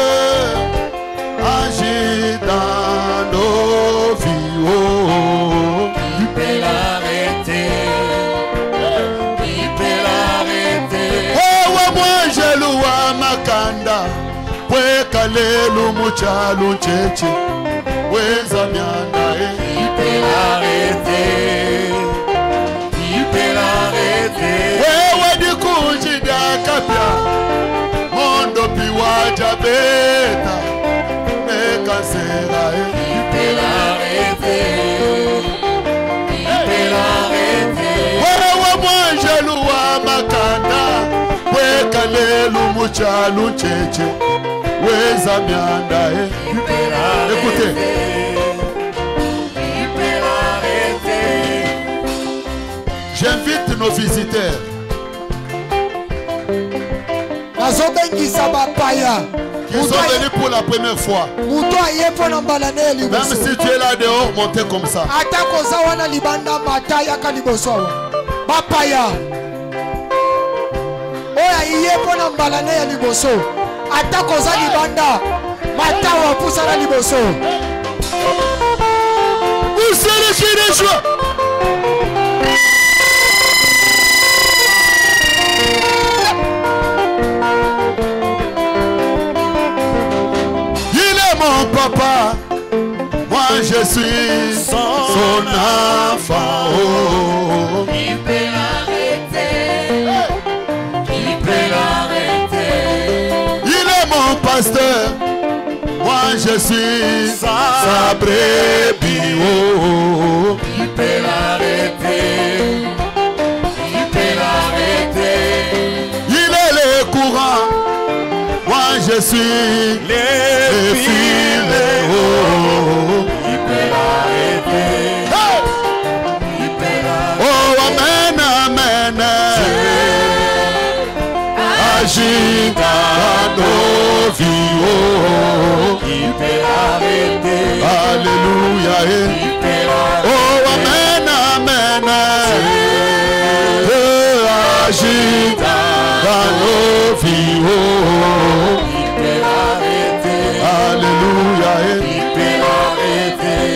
agit dans nos vies. Oh. Tu peux l'arrêter. Tu peux l'arrêter. makanda weka lelu muchalu cheche wenza mianda Il peut l'arrêter. Il peut l'arrêter. wewe dikujida kapya mondo piwaja beta mekansera Il peut l'arrêter. Il peut l'arrêter. wewe mwanjelu wa makanda weka lelu muchalu cheche wenza mianda Il peut l'arrêter. Écoutez. Il peut l'arrêter. J'invite nos visiteurs. nazobengisa bapaya Ils sont venus pour la première fois. mutu aye mpo na mbala ne ya Même liboso si tu es là dehors, montez comme ça. ata koza wana libanda mata yaka liboso awa bapaya oyo aye mpo na mbala ne ya liboso ata koza libanda mata wa pusana liboso Vous serez chez les joies. Il est mon papa. Moi je suis son enfant. Oh. Il peut l'arrêter. Il peut l'arrêter. Il est mon pasteur. Moi je suis sa brebis. Oh. Il peut l'arrêter. Il peut l'arrêter. Il est le courant. Moi je suis le filet. Oh. Il peut l'arrêter. Hey! Il peut l'arrêter. Oh, amen, amen. Agis dans nos vies. Oh. Il peut arrêter. Alléluia. Il peut l'arrêter. Oh, amen, amen. Agis dans nos vies. Oh. Il peut l'arrêter. Alléluia. Il peut l'arrêter.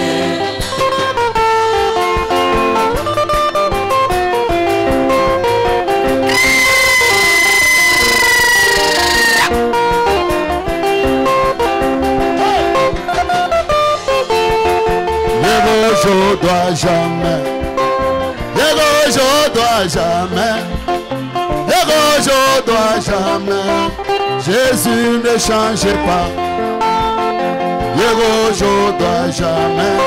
Je dois jamais. Je dois jamais. Je dois jamais. Jésus ne change pas. Je dois jamais.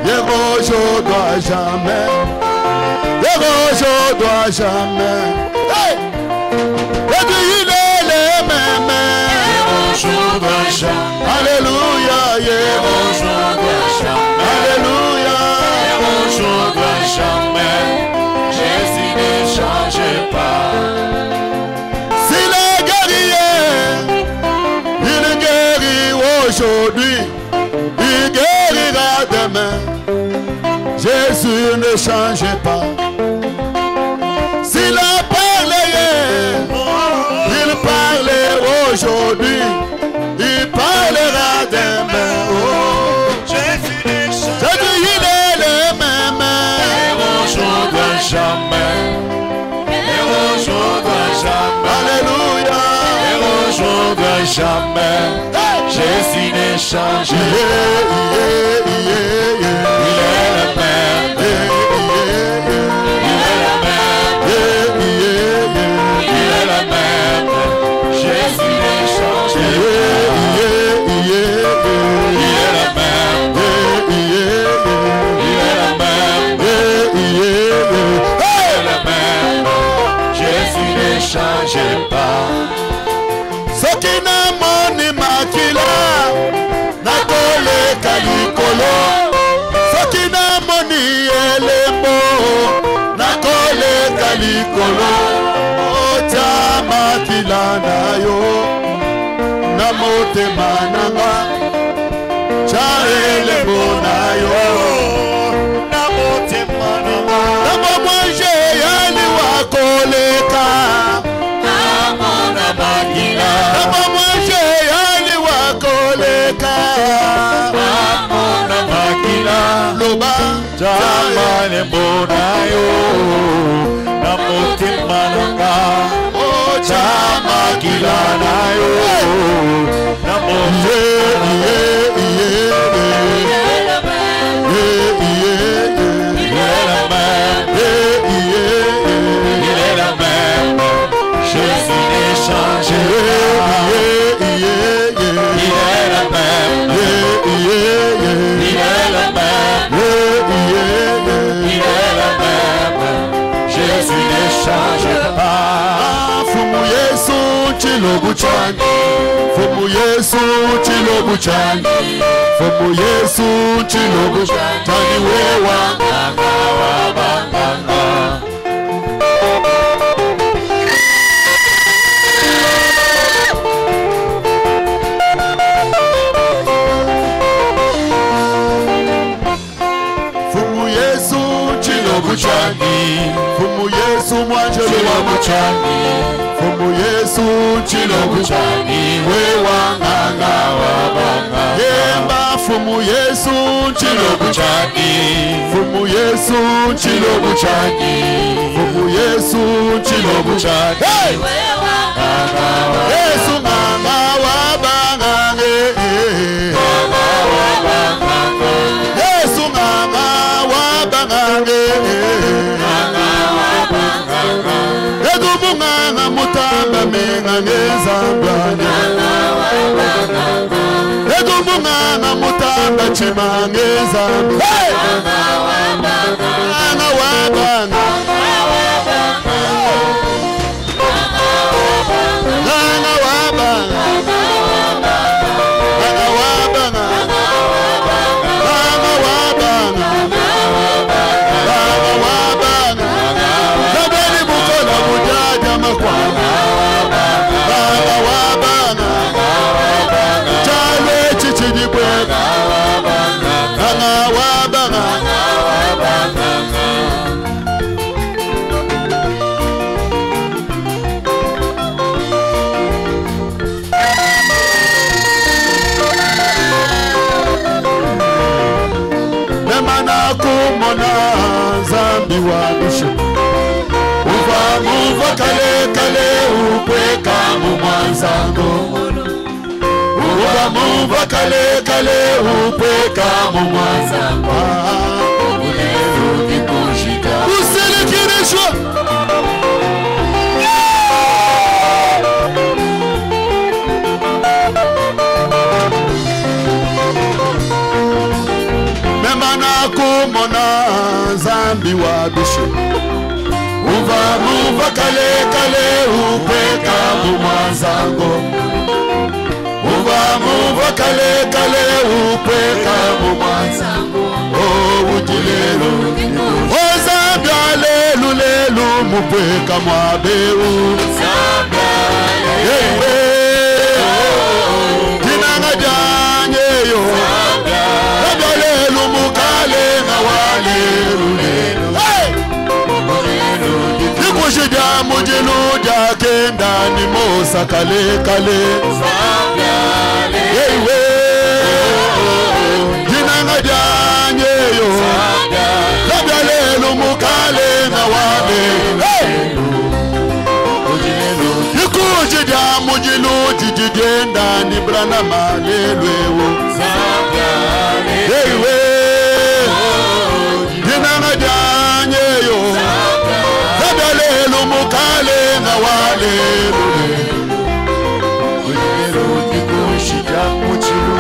Je dois jamais. Je dois jamais. Hey! Et puis il est le même. Je dois jamais. Alléluia. Je dois jamais. Alléluia. Je dois jamais. Jésus ne change pas. S'il est guerrier, il guérit aujourd'hui, il guérira demain. Jésus ne change pas. S'il a parlé hier, il parlait aujourd'hui, il parlera demain. Oh. Jésus ne change Jésus, il est le même. Je dois jamais. Je dois jamais. Alléluia. Je dois jamais. Jésus ne change pas. Il est le même. Il est le même. Il est le même. Jésus ne change pas. Il est le même. Il est le même. Il est le même. Jésus ne change pas. Ce qui n'a mon makila na kole kalikolo. Ce qui n'a mon elembo na kole kalikolo. Ota makila na yo na motema nanga. Cha elembo na yo na motema nanga. Na bomwanje yani wakoleka. Amona magila. Bomwanje yani wakoleka. Amona magila. Loba Jamane bonayo. Na motema nanga. oh Magila na chilobu chani Fumu Yesu chilobu chani Fumu Yesu chilobu chani wewa Fumu Yesu chilobu chani Fumu Yesu mwanjelo wa buchani Fumu Yesu chilobu chani wewa nganga wabanga Yemba Fumu Yesu chilobu chani Fumu Yesu chilobu chani Fumu Yesu chilobu chani Hey! Yesu nganga wabanga Yesu nganga wabanga Edubunganga mutamba menga ngezambanya Edubunganga mutamba chimangeza Hey! Nganga wabanga Nganga wabanga Nganga wabanga Nganga wabanga Nganga wabanga Zabeli bukola bujaja makwanga Nganga wabanga Chale chichijibwega Nganga wabanga Memana kumona zambi wabishe Uva kale kale upweka mumwanzango Uva kale kale upweka mumwanzango Usilikirishwa Memana kumona zambi wabishe Uva kale kale upweka mumwanzango Uva kale kale upweka mumwanzango Oh ujilelo O zambi alelu mupweka mwabeu Zambi alelu Jinanga janyeyo Zambi alelu mukale na walelu Ikushida mujilu jake ndani mosa kale kale Yewe Jinanga janyeyo Zambi alelu mukale na walelu Ikushida mujilu jijide ndani brana malelwewo Yewe Jinanga janyeyo Zambi alelu mukale na walelu Ikushida mujilu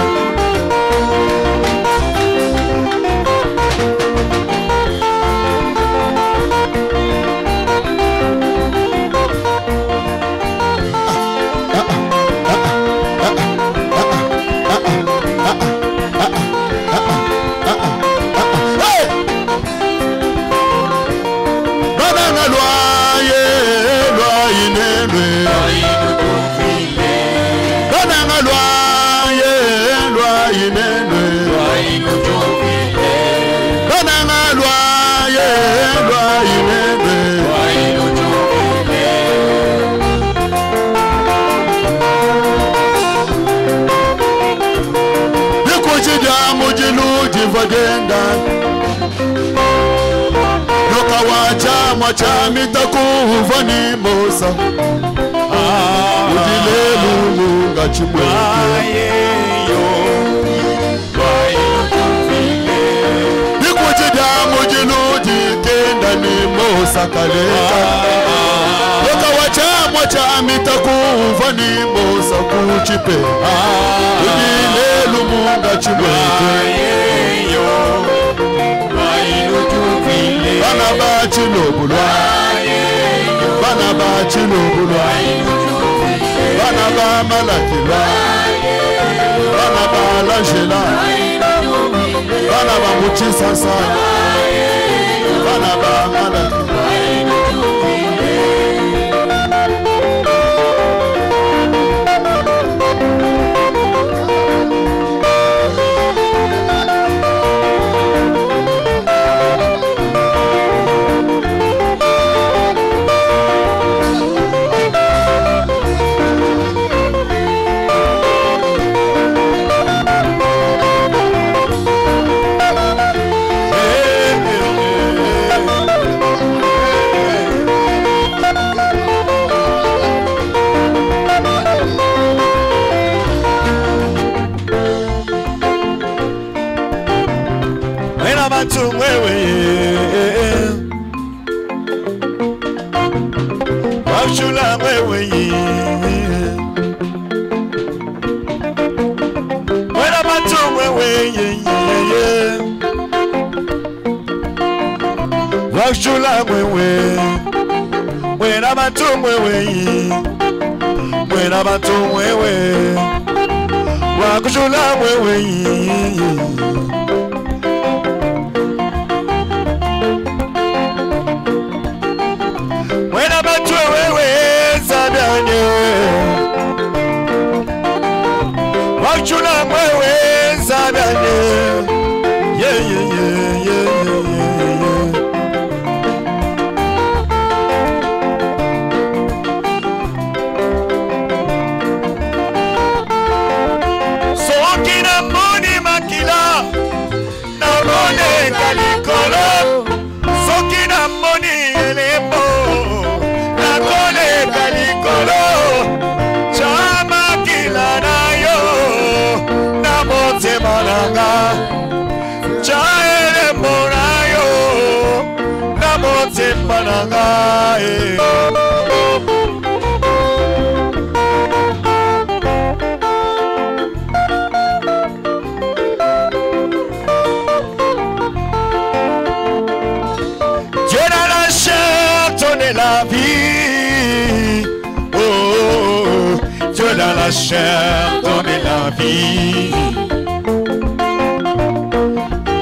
Chami takuva ni mosa Udilelu munga chimweke Nikujida mujiluji kenda ni mosa kaleka Yoka wachamwa chami takuva ni mosa kuchipe Udilelu munga chimweke Bana bachi nobulwa Bana bachi nobulwa Malakila, Bana Balangela, Bana Bamuchi Sasa, Bana Malakila. La chair donner la vie.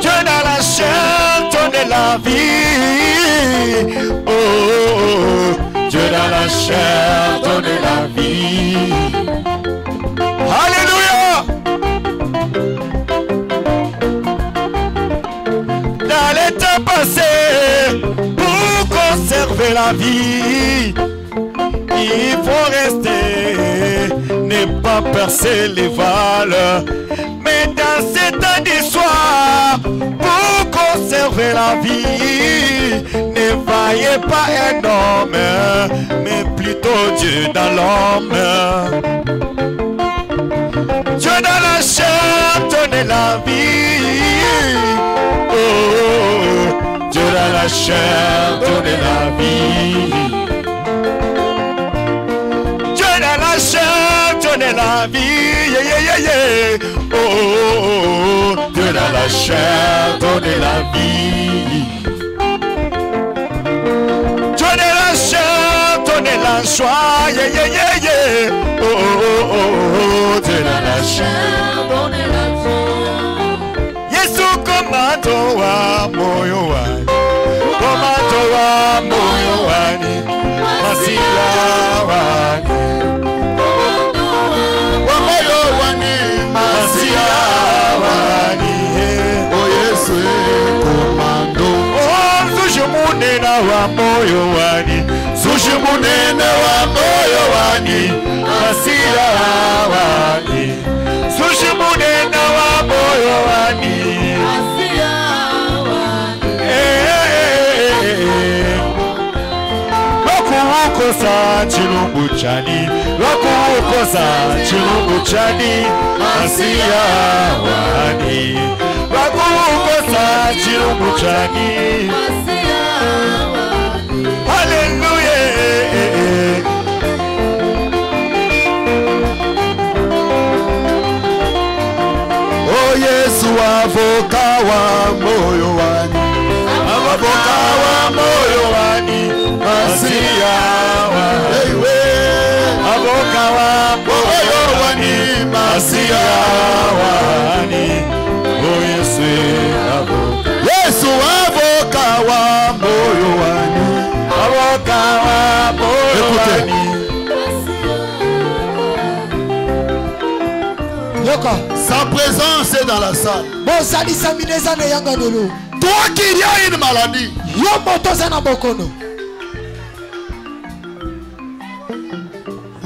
Dieu dans la chair donner la vie. Oh, Dieu dans la chair donner la vie. Alléluia. Dans l'état passé, pour conserver la vie, il faut rester, ne pas percer les valeurs. Mais dans cet temps d'histoire, pour conserver la vie, ne voyez pas un homme, mais plutôt Dieu dans l'homme. Dieu dans la chair donne la vie. Oh, Dieu dans la chair donne la vie. La chair donne la vie, yeah, yeah, yeah, yeah. Oh, Dieu dans la chair donne la vie. Dieu dans la chair donne la joie, yeah, yeah, yeah, yeah. Oh, Dieu dans la chair donne la joie. Yesu komando wa moyo wani, komando wa moyo wani, masila wani. Munena wa moyo wani, sushi munena wa moyo wani, masira wani, sushi munena wa moyo wani, masira wani. Waku sa chilungu chani, waku sa chilungu chani, masira wani, waku sa chilungu chani. Hallelujah. Oh Yesu avoka wa moyo wani, avoka wa moyo wani, Masia wa avoka wa moyo dans la salle. Toi qui y a une maladie.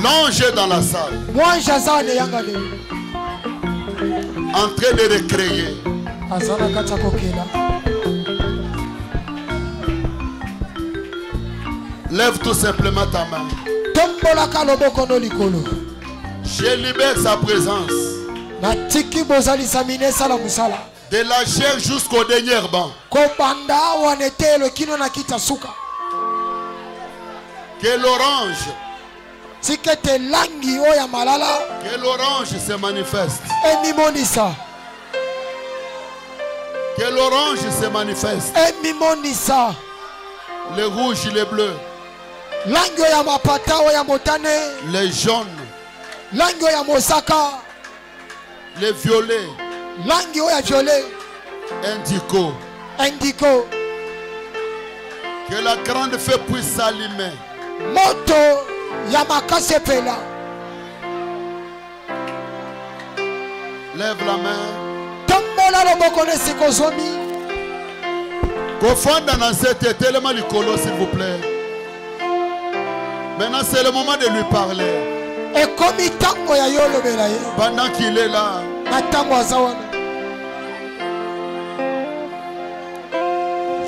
L'ange est dans la salle. En train de recréer. Lève tout simplement ta main. Je libère sa présence. De la chair jusqu'au dernier banc. Que l'orange. Que l'orange se manifeste. Que l'orange se manifeste. Le rouge, le bleu. Les jaunes. Les violets. Indigo. Que la grande feu puisse s'allumer. Lève la main. Kofanda dans cette tellement licolo, s'il vous plaît. Maintenant c'est le moment de lui parler. Pendant qu'il est là.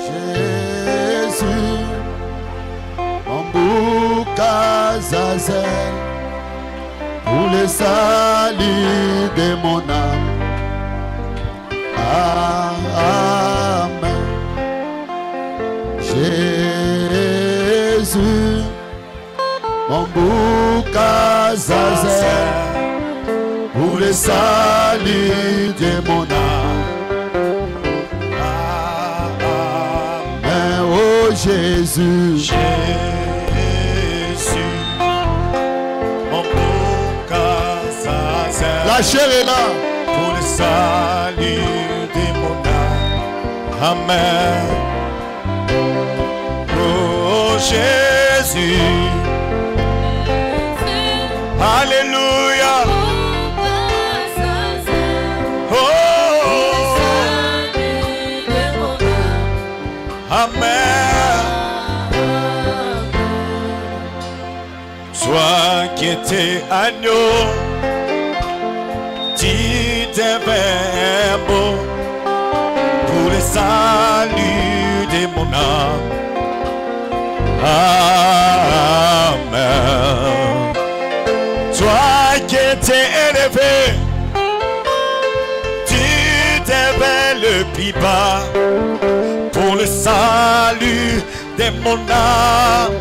Jésus, mon boucazazel, pour le salut de mon âme. Amen. Jésus, mon boucazazel, pour le salut de mon âme. Amen. Oh Jésus, Jésus, mon boucazazel, la chair est là. Pour le salut de mon âme. Amen. Oh Jésus. Alléluia. Oh. Amen. Toi qui étais agneau, tu devais beau pour le salut de mon âme. Amen. Toi qui étais élevé, tu devais le plus bas pour le salut de mon âme.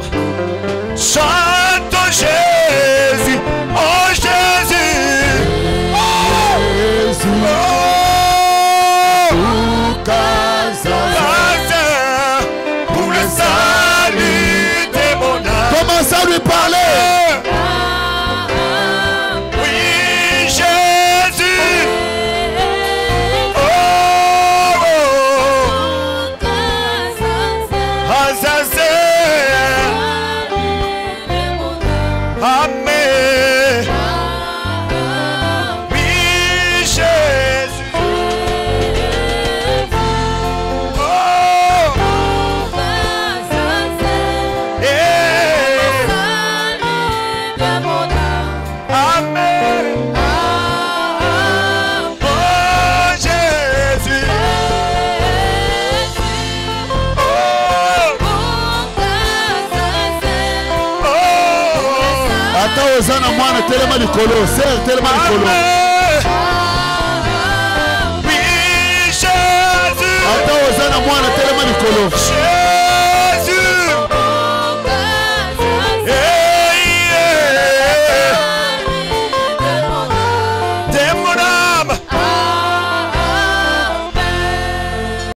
Chante Jésus, oh Jésus, oh, Jésus, oh, pour le salut de mon âme. Commence à lui parler. Oui, Jésus, oh, oh, Amen. Oui, Jésus. Oh. Amen. Oh, Jésus. Ata ozana mwana telema likolo, ser telema likolo. Oui, Jésus. Ata ozana mwana telema likolo.